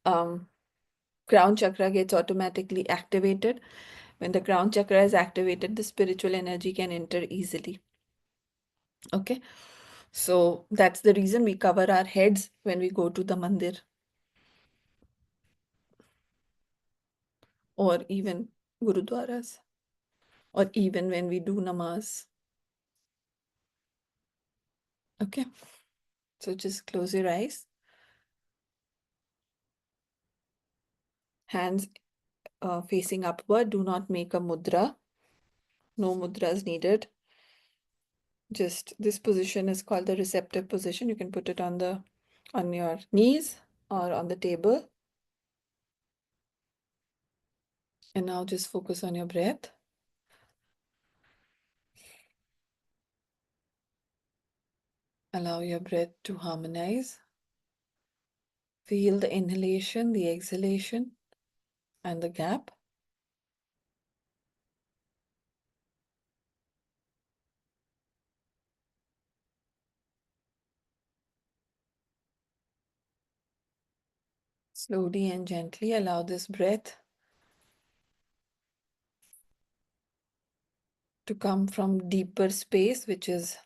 crown chakra gets automatically activated. When the crown chakra is activated, the spiritual energy can enter easily. Okay, so that's the reason we cover our heads when we go to the mandir, or even gurudwaras, or even when we do namaz. Okay, so just close your eyes. Hands facing upward. Do not make a mudra. No mudras needed. Just this position is called the receptive position. You can put it on your knees or on the table. And now just focus on your breath. Allow your breath to harmonize. Feel the inhalation, the exhalation, and the gap. Slowly and gently allow this breath to come from deeper space, which is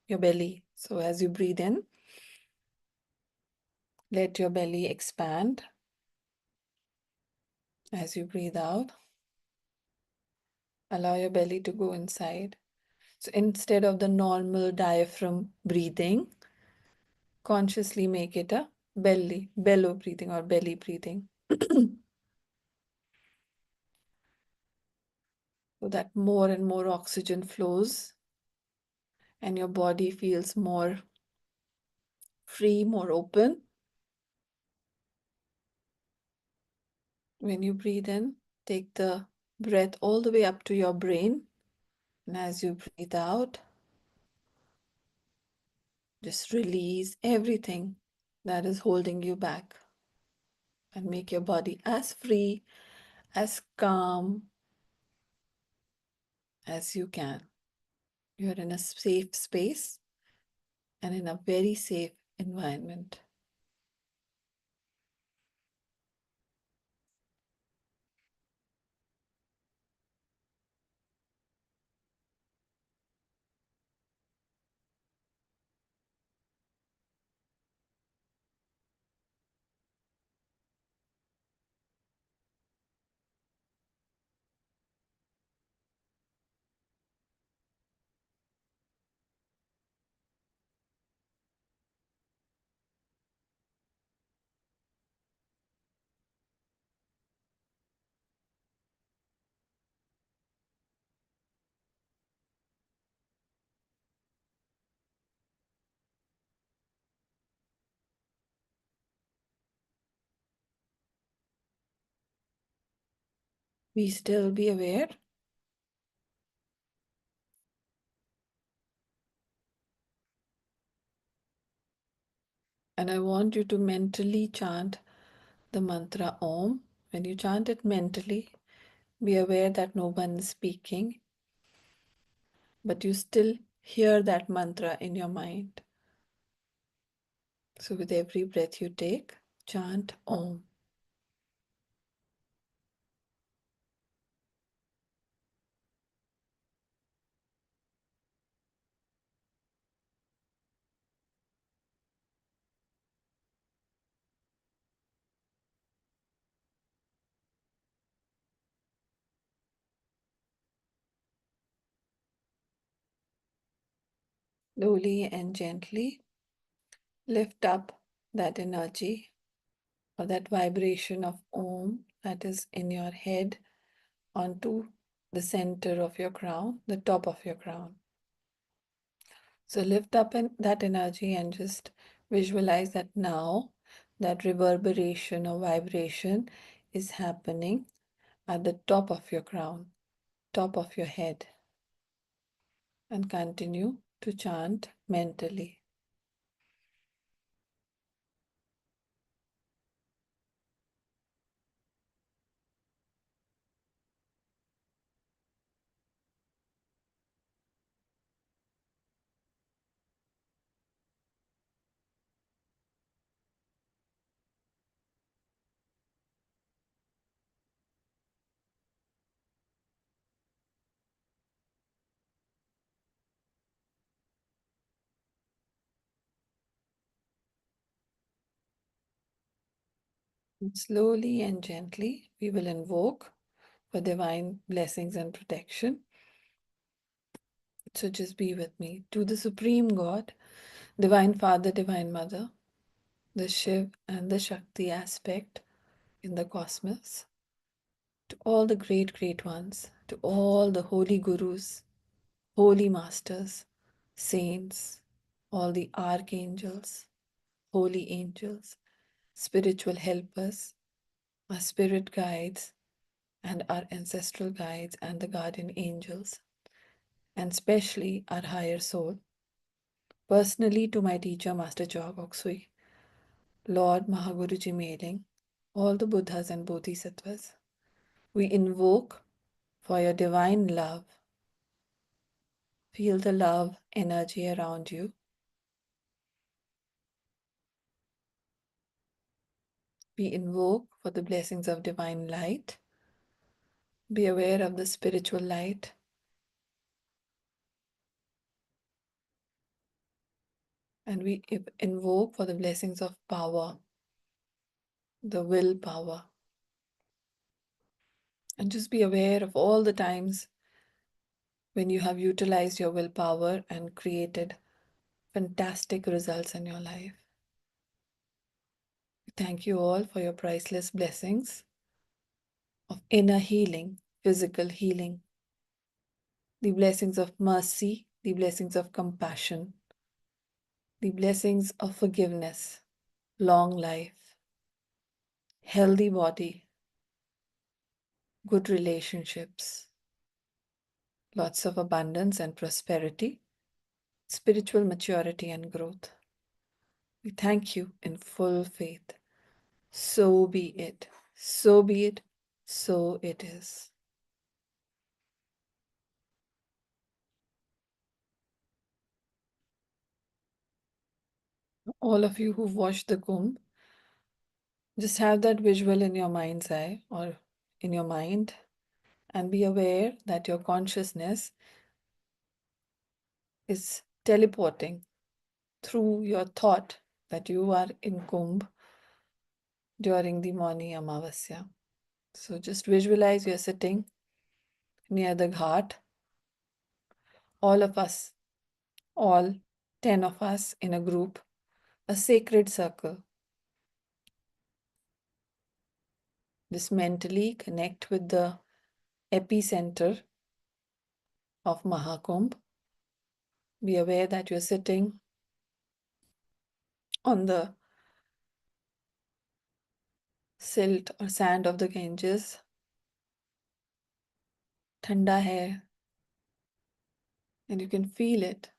your belly. So as you breathe in, let your belly expand. As you breathe out, allow your belly to go inside. So instead of the normal diaphragm breathing, consciously make it a bellow breathing or belly breathing. So that more and more oxygen flows and your body feels more free, more open. When you breathe in, take the breath all the way up to your brain. And as you breathe out, just release everything that is holding you back and make your body as free, as calm as you can. You're in a safe space and in a very safe environment. Be still, be aware. And I want you to mentally chant the mantra Om. When you chant it mentally, be aware that no one is speaking, but you still hear that mantra in your mind. So with every breath you take, chant Om. Slowly and gently lift up that energy or that vibration of Om that is in your head onto the center of your crown, the top of your crown. So lift up that energy and just visualize that now that reverberation or vibration is happening at the top of your crown, top of your head, and continue to chant mentally. And slowly and gently, we will invoke for divine blessings and protection. So just be with me. To the Supreme God, Divine Father, Divine Mother, the Shiv and the Shakti aspect in the cosmos, to all the great, great ones, to all the holy gurus, holy masters, saints, all the archangels, holy angels, spiritual helpers, our spirit guides, and our ancestral guides and the guardian angels, and especially our higher soul. Personally, to my teacher, Master Choa Koksui, Lord Mahaguruji Meiling, all the Buddhas and Bodhisattvas, we invoke for your divine love. Feel the love energy around you. We invoke for the blessings of divine light. Be aware of the spiritual light. And we invoke for the blessings of power, the willpower. And just be aware of all the times when you have utilized your willpower and created fantastic results in your life. Thank you all for your priceless blessings of inner healing, physical healing, the blessings of mercy, the blessings of compassion, the blessings of forgiveness, long life, healthy body, good relationships, lots of abundance and prosperity, spiritual maturity and growth. We thank you in full faith. So be it. So be it. So it is. All of you who've watched the Kumbh, just have that visual in your mind's eye or in your mind, and be aware that your consciousness is teleporting through your thought that you are in Kumbh during the Mauni Amavasya. So just visualize you're sitting near the ghat, all of us, all 10 of us in a group, a sacred circle. Just mentally connect with the epicenter of Mahakumbh. Be aware that you're sitting on the silt or sand of the Ganges. Thanda hai, and you can feel it.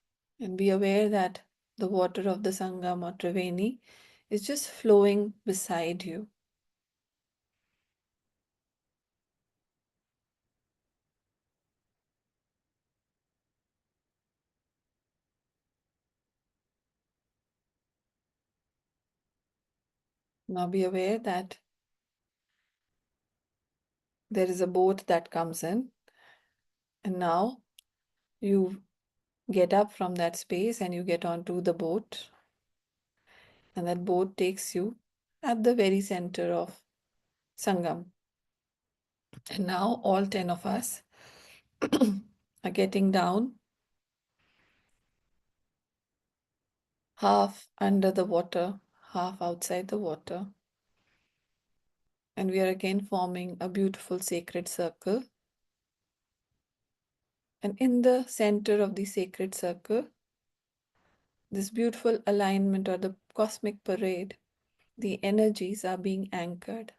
And be aware that the water of the Sangam or Triveni is just flowing beside you. Now be aware that there is a boat that comes in, and now you get up from that space and you get onto the boat, and that boat takes you at the very center of Sangam. And now all 10 of us are getting down, half under the water, half outside the water. And we are again forming a beautiful sacred circle. And in the center of the sacred circle, this beautiful alignment or the cosmic parade, the energies are being anchored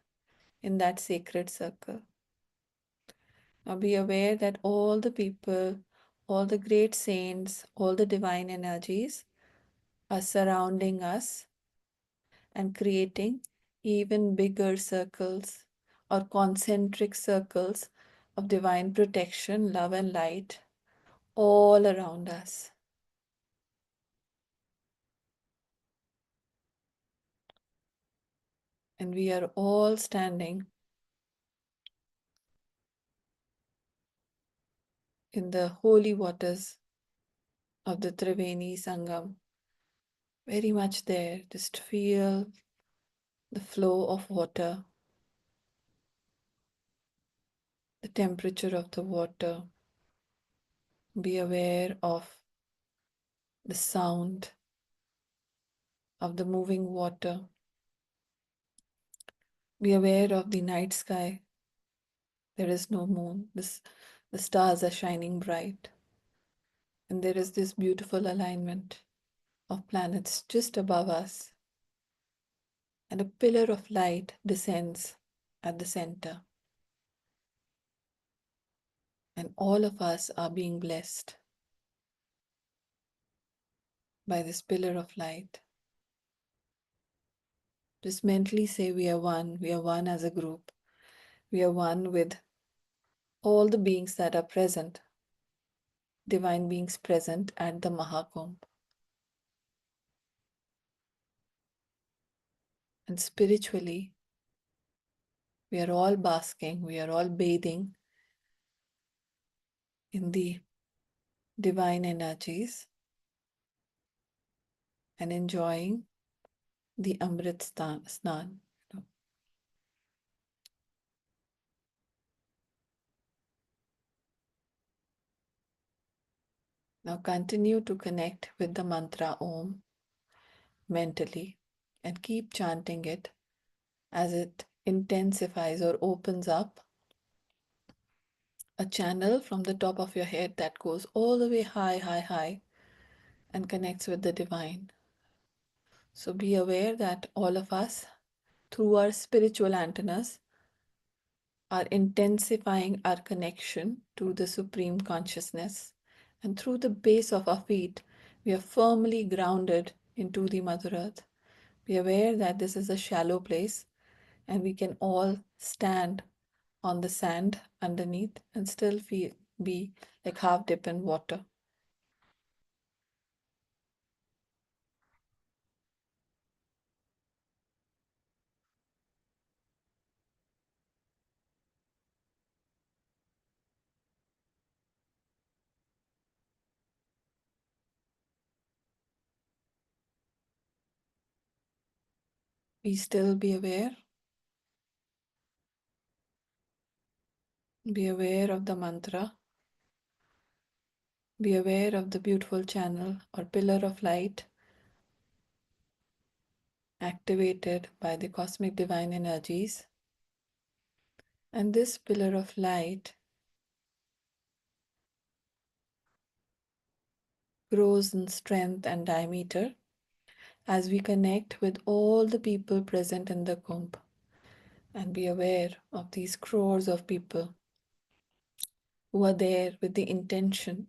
in that sacred circle. Now be aware that all the people, all the great saints, all the divine energies are surrounding us and creating even bigger circles or concentric circles of divine protection, love, and light all around us. And we are all standing in the holy waters of the Triveni Sangam. Very much there. Just feel the flow of water, the temperature of the water. Be aware of the sound of the moving water. Be aware of the night sky. There is no moon. The stars are shining bright. And there is this beautiful alignment of planets just above us. And a pillar of light descends at the center. And all of us are being blessed by this pillar of light. Just mentally say we are one. We are one as a group. We are one with all the beings that are present, divine beings present at the Mahakumbh. And spiritually, we are all basking, we are all bathing in the divine energies and enjoying the Amrit Snan. Now continue to connect with the mantra Om mentally and keep chanting it as it intensifies or opens up a channel from the top of your head that goes all the way high, high, high and connects with the divine. So be aware that all of us, through our spiritual antennas, are intensifying our connection to the Supreme Consciousness. And through the base of our feet, we are firmly grounded into the Mother Earth. Be aware that this is a shallow place and we can all stand on the sand underneath and still be like half dip in water. Be still, be aware. Be aware of the mantra. Be aware of the beautiful channel or pillar of light activated by the cosmic divine energies. And this pillar of light grows in strength and diameter as we connect with all the people present in the Kumbh. And be aware of these crores of people who are there with the intention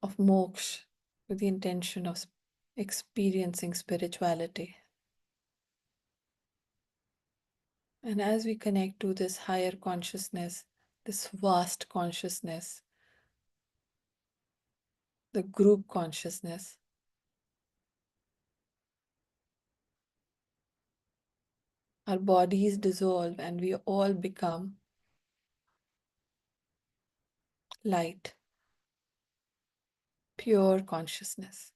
of moksha, with the intention of experiencing spirituality. And as we connect to this higher consciousness, this vast consciousness, the group consciousness, our bodies dissolve and we all become light, pure consciousness.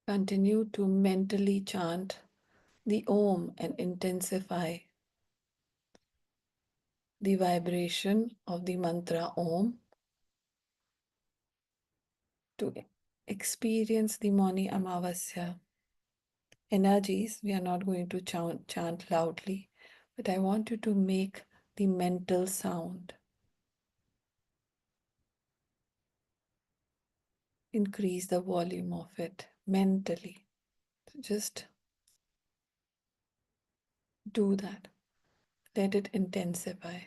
Continue to mentally chant the Om and intensify the vibration of the mantra Om to experience the Mauni Amavasya energies. We are not going to chant loudly, but I want you to make the mental sound. Increase the volume of it mentally. So just do that. Let it intensify.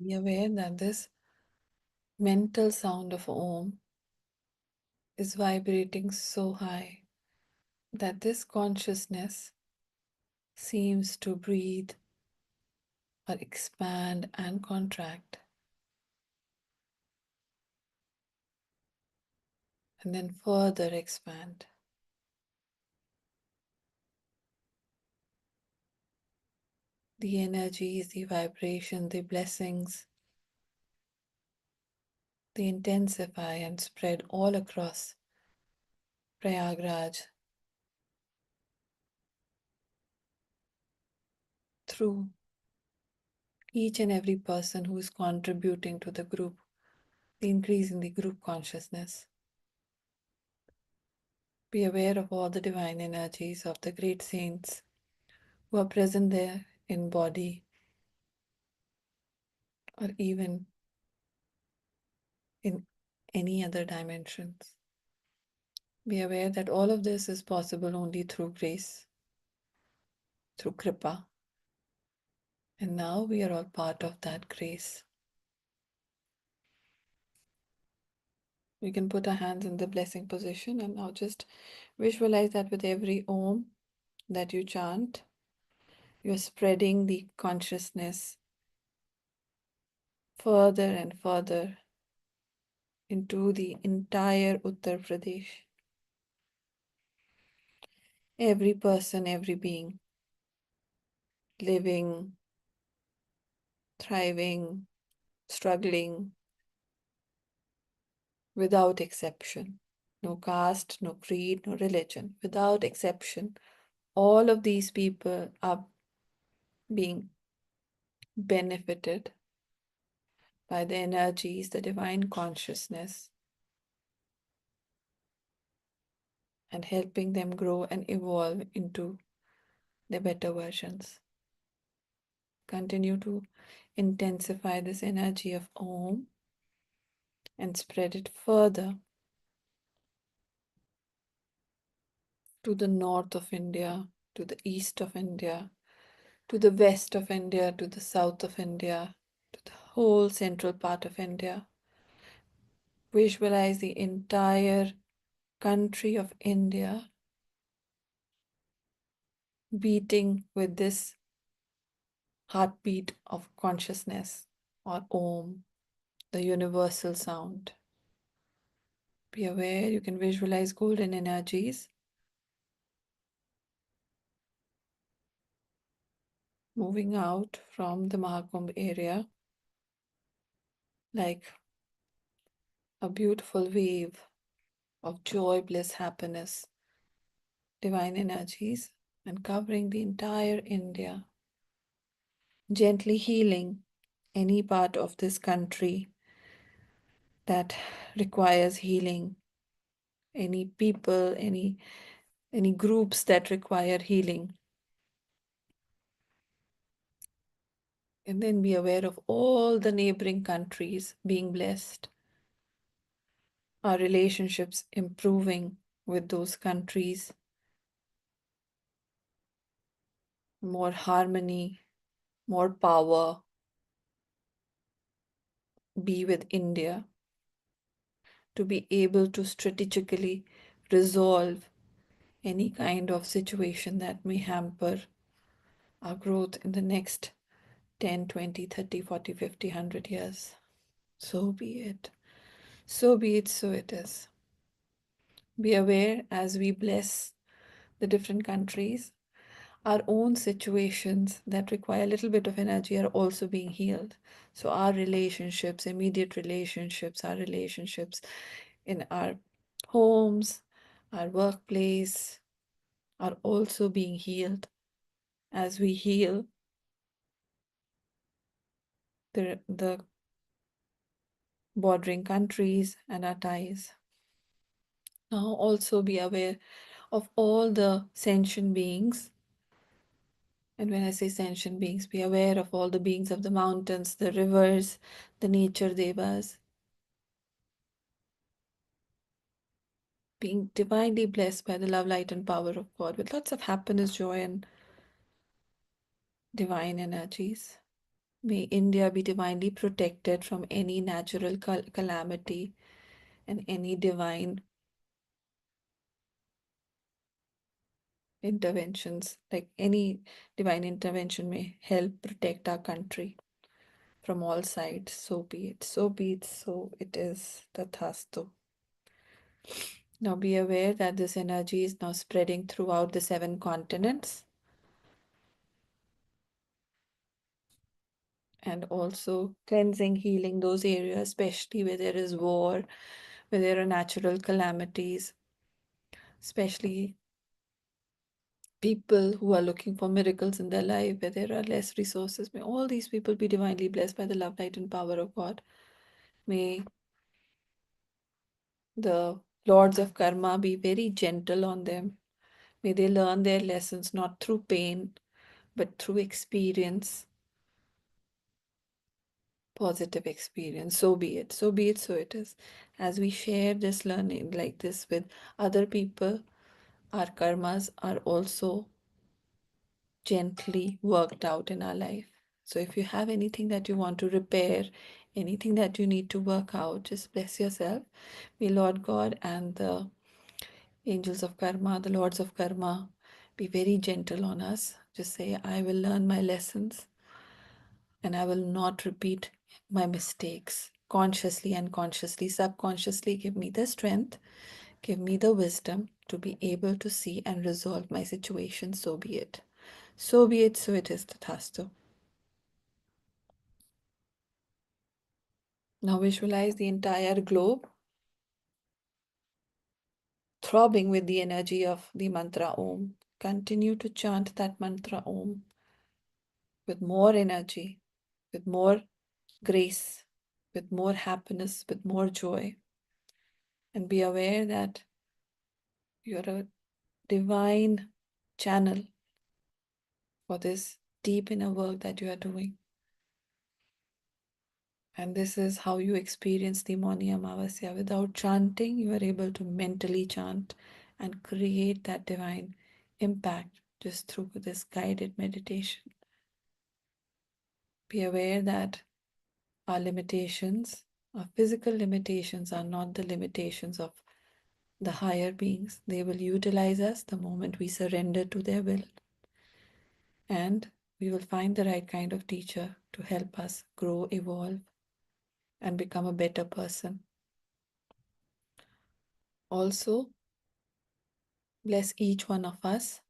Be aware that this mental sound of Om is vibrating so high that this consciousness seems to breathe or expand and contract, and then further expand. The energies, the vibration, the blessings, they intensify and spread all across Prayagraj through each and every person who is contributing to the group, the increase in the group consciousness. Be aware of all the divine energies of the great saints who are present there in body or even in any other dimensions. Be aware that all of this is possible only through grace, through Kripa. And now we are all part of that grace. We can put our hands in the blessing position and now just visualize that with every Om that you chant, you're spreading the consciousness further and further into the entire Uttar Pradesh. Every person, every being, living, thriving, struggling, without exception. No caste, no creed, no religion, without exception. All of these people are being benefited by the energies, the divine consciousness, and helping them grow and evolve into their better versions. Continue to intensify this energy of Om and spread it further to the north of India, to the east of India, to the west of India, to the south of India, to the whole central part of India. Visualize the entire country of India beating with this heartbeat of consciousness or Om, the universal sound. Be aware, you can visualize golden energies moving out from the Mahakumbh area like a beautiful wave of joy, bliss, happiness, divine energies, and covering the entire India, gently healing any part of this country that requires healing, any people, any groups that require healing. And then be aware of all the neighboring countries being blessed, our relationships improving with those countries, more harmony, more power be with India to be able to strategically resolve any kind of situation that may hamper our growth in the next 10, 20, 30, 40, 50, 100 years. So be it. So be it, so it is. Be aware as we bless the different countries, our own situations that require a little bit of energy are also being healed. So our relationships, immediate relationships, our relationships in our homes, our workplace are also being healed as we heal the bordering countries and our ties. Now also be aware of all the sentient beings. And when I say sentient beings, be aware of all the beings of the mountains, the rivers, the nature devas, being divinely blessed by the love, light, and power of God with lots of happiness, joy, and divine energies. May India be divinely protected from any natural calamity and any divine interventions, like any divine intervention may help protect our country from all sides. So be it, so be it, so it is. Tathastu. Now be aware that this energy is now spreading throughout the 7 continents and also cleansing, healing those areas, especially where there is war, where there are natural calamities, especially people who are looking for miracles in their life, where there are less resources. May all these people be divinely blessed by the love, light, and power of God. May the lords of karma be very gentle on them. May they learn their lessons not through pain, but through experience, positive experience. So be it. So be it. So it is. As we share this learning like this with other people, our karmas are also gently worked out in our life. So if you have anything that you want to repair, anything that you need to work out, just bless yourself. May Lord God and the angels of karma, the lords of karma, be very gentle on us. Just say, I will learn my lessons and I will not repeat my mistakes consciously and consciously, subconsciously. Give me the strength, give me the wisdom to be able to see and resolve my situation. So be it. So be it, so it is, Tathastu. Now visualize the entire globe throbbing with the energy of the mantra Om. Continue to chant that mantra Om with more energy, with more grace, with more happiness, with more joy. And be aware that You're a divine channel for this deep inner work that you are doing. And this is how you experience the Mauni Amavasya. Without chanting, you are able to mentally chant and create that divine impact just through this guided meditation. Be aware that our limitations, our physical limitations, are not the limitations of the higher beings. They will utilize us the moment we surrender to their will. And we will find the right kind of teacher to help us grow, evolve, and become a better person. Also, bless each one of us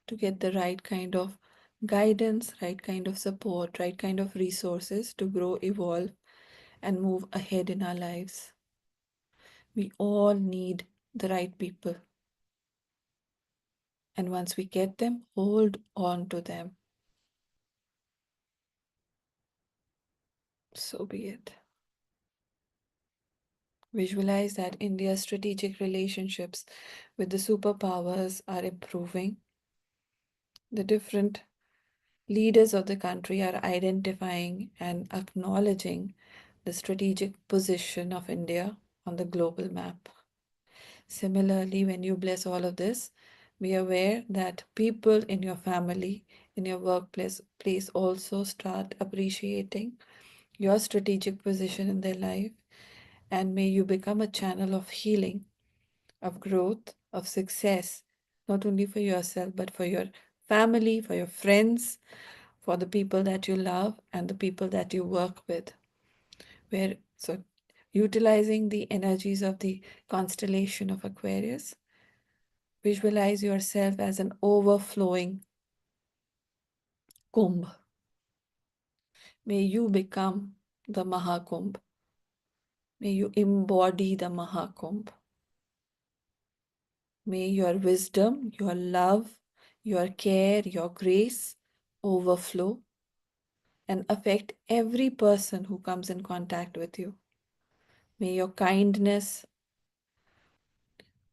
to get the right kind of guidance, right kind of support, right kind of resources to grow, evolve, and move ahead in our lives. We all need the right people. And once we get them, hold on to them. So be it. Visualize that India's strategic relationships with the superpowers are improving. The different leaders of the country are identifying and acknowledging the strategic position of India on the global map. Similarly, when you bless all of this, be aware that people in your family, in your workplace also start appreciating your strategic position in their life, and may you become a channel of healing, of growth, of success, not only for yourself, but for your family, for your friends, for the people that you love and the people that you work with. So utilizing the energies of the constellation of Aquarius, visualize yourself as an overflowing Kumbh. May you become the Mahakumbh. May you embody the Mahakumbh. May your wisdom, your love, your care, your grace overflow and affect every person who comes in contact with you. May your kindness,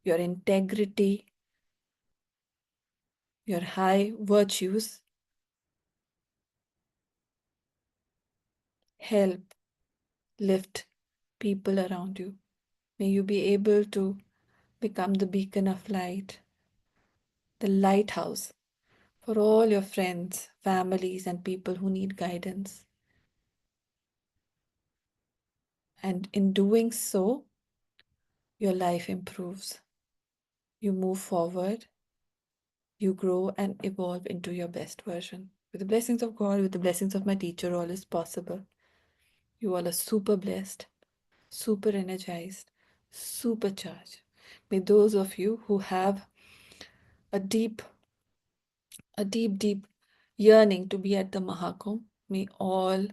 your integrity, your high virtues help lift people around you. May you be able to become the beacon of light, the lighthouse for all your friends, families, and people who need guidance. And in doing so, your life improves. You move forward, you grow and evolve into your best version. With the blessings of God, with the blessings of my teacher, all is possible. You all are super blessed, super energized, supercharged. May those of you who have a deep yearning to be at the Mahakumbh, may all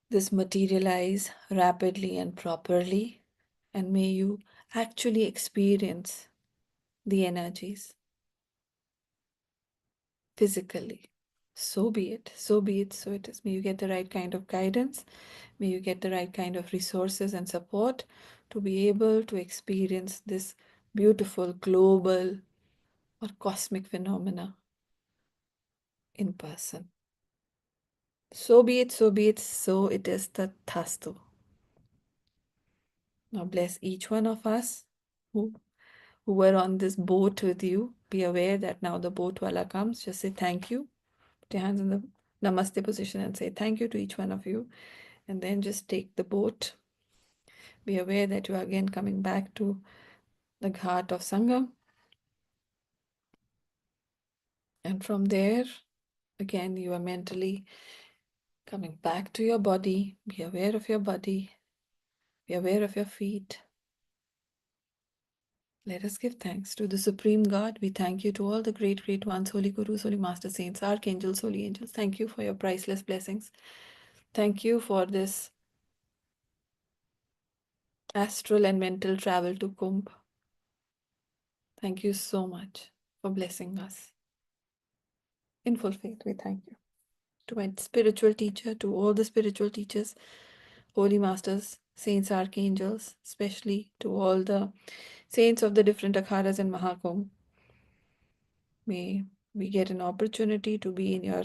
this materialize rapidly and properly, and may you actually experience the energies physically. So be it, so be it, so it is. May you get the right kind of guidance, may you get the right kind of resources and support to be able to experience this beautiful global or cosmic phenomena in person. So be it, so be it, so it is Tathastu. Now bless each one of us who were on this boat with you. Be aware that now the boat wala comes. Just say thank you. Put your hands in the namaste position and say thank you to each one of you. And then just take the boat. Be aware that you are again coming back to the ghat of Sangam. And from there, again, you are mentally coming back to your body. Be aware of your body. Be aware of your feet. Let us give thanks to the Supreme God. We thank you to all the great, great ones, Holy Gurus, Holy Master Saints, Archangels, Holy Angels. Thank you for your priceless blessings. Thank you for this astral and mental travel to Kumbh. Thank you so much for blessing us. In full faith, we thank you. To my spiritual teacher, to all the spiritual teachers, holy masters, saints, archangels, especially to all the saints of the different akharas in Mahakumbh. May we get an opportunity to be in your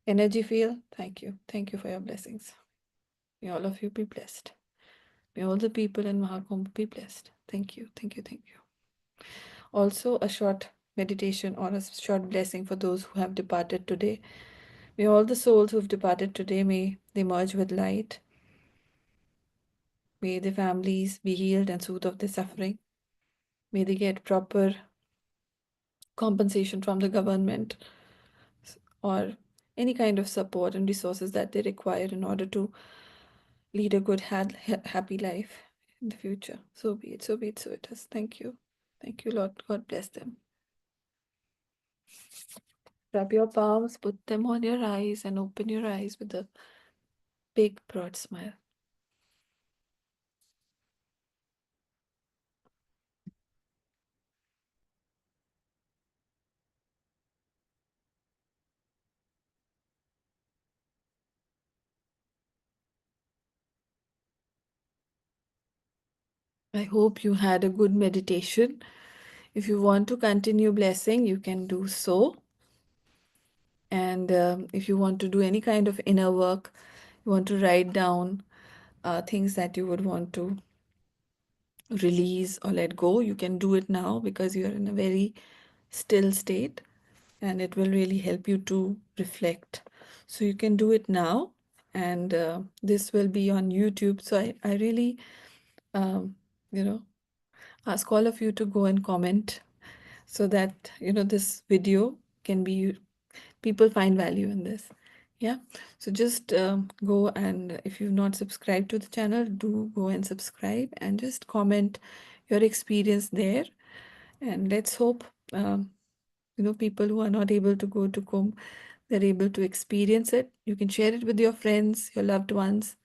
energy field. Thank you. Thank you for your blessings. May all of you be blessed. May all the people in Mahakumbh be blessed. Thank you. Thank you. Thank you. Also, a short meditation or a short blessing for those who have departed today. May all the souls who have departed today, may they merge with light. May the families be healed and soothed of their suffering. May they get proper compensation from the government or any kind of support and resources that they require in order to lead a good, happy life in the future. So be it, so be it, so it is. Thank you. Thank you, Lord. God bless them. Rub your palms, put them on your eyes, and open your eyes with a big, broad smile. I hope you had a good meditation. If you want to continue blessing, you can do so. And if you want to do any kind of inner work, you want to write down things that you would want to release or let go, you can do it now because you're in a very still state and it will really help you to reflect. So you can do it now, and this will be on YouTube. So I really, you know, ask all of you to go and comment so that, this video can be, people find value in this. Yeah. So just go, and if you've not subscribed to the channel, do go and subscribe and just comment your experience there. And let's hope, people who are not able to go to Kumbh, they're able to experience it. You can share it with your friends, your loved ones.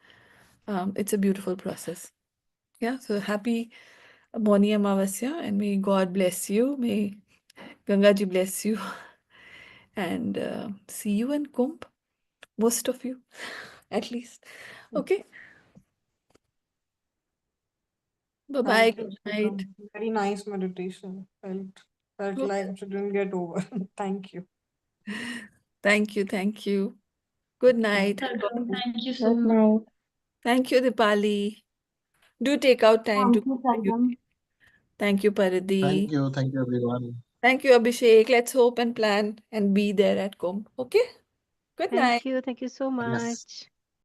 It's a beautiful process. Yeah. So happy Mauni Amavasya, and may God bless you. May Gangaji bless you. And see you in Kumbh, most of you, at least. Okay. Bye-bye. Thank you, Good night. Sargam. Very nice meditation. Felt like it didn't get over. Thank you. Thank you. Thank you. Good night. Sargam, thank you so Good much. night. Thank you, Dipali. Do take out time to Thank you, contribute. Sargam. Thank you, Paridhi. Thank you, everyone. Thank you, Abhishek. Let's hope and plan and be there at Kumbh. Okay. Good night. Thank you. Thank you so Yes. much.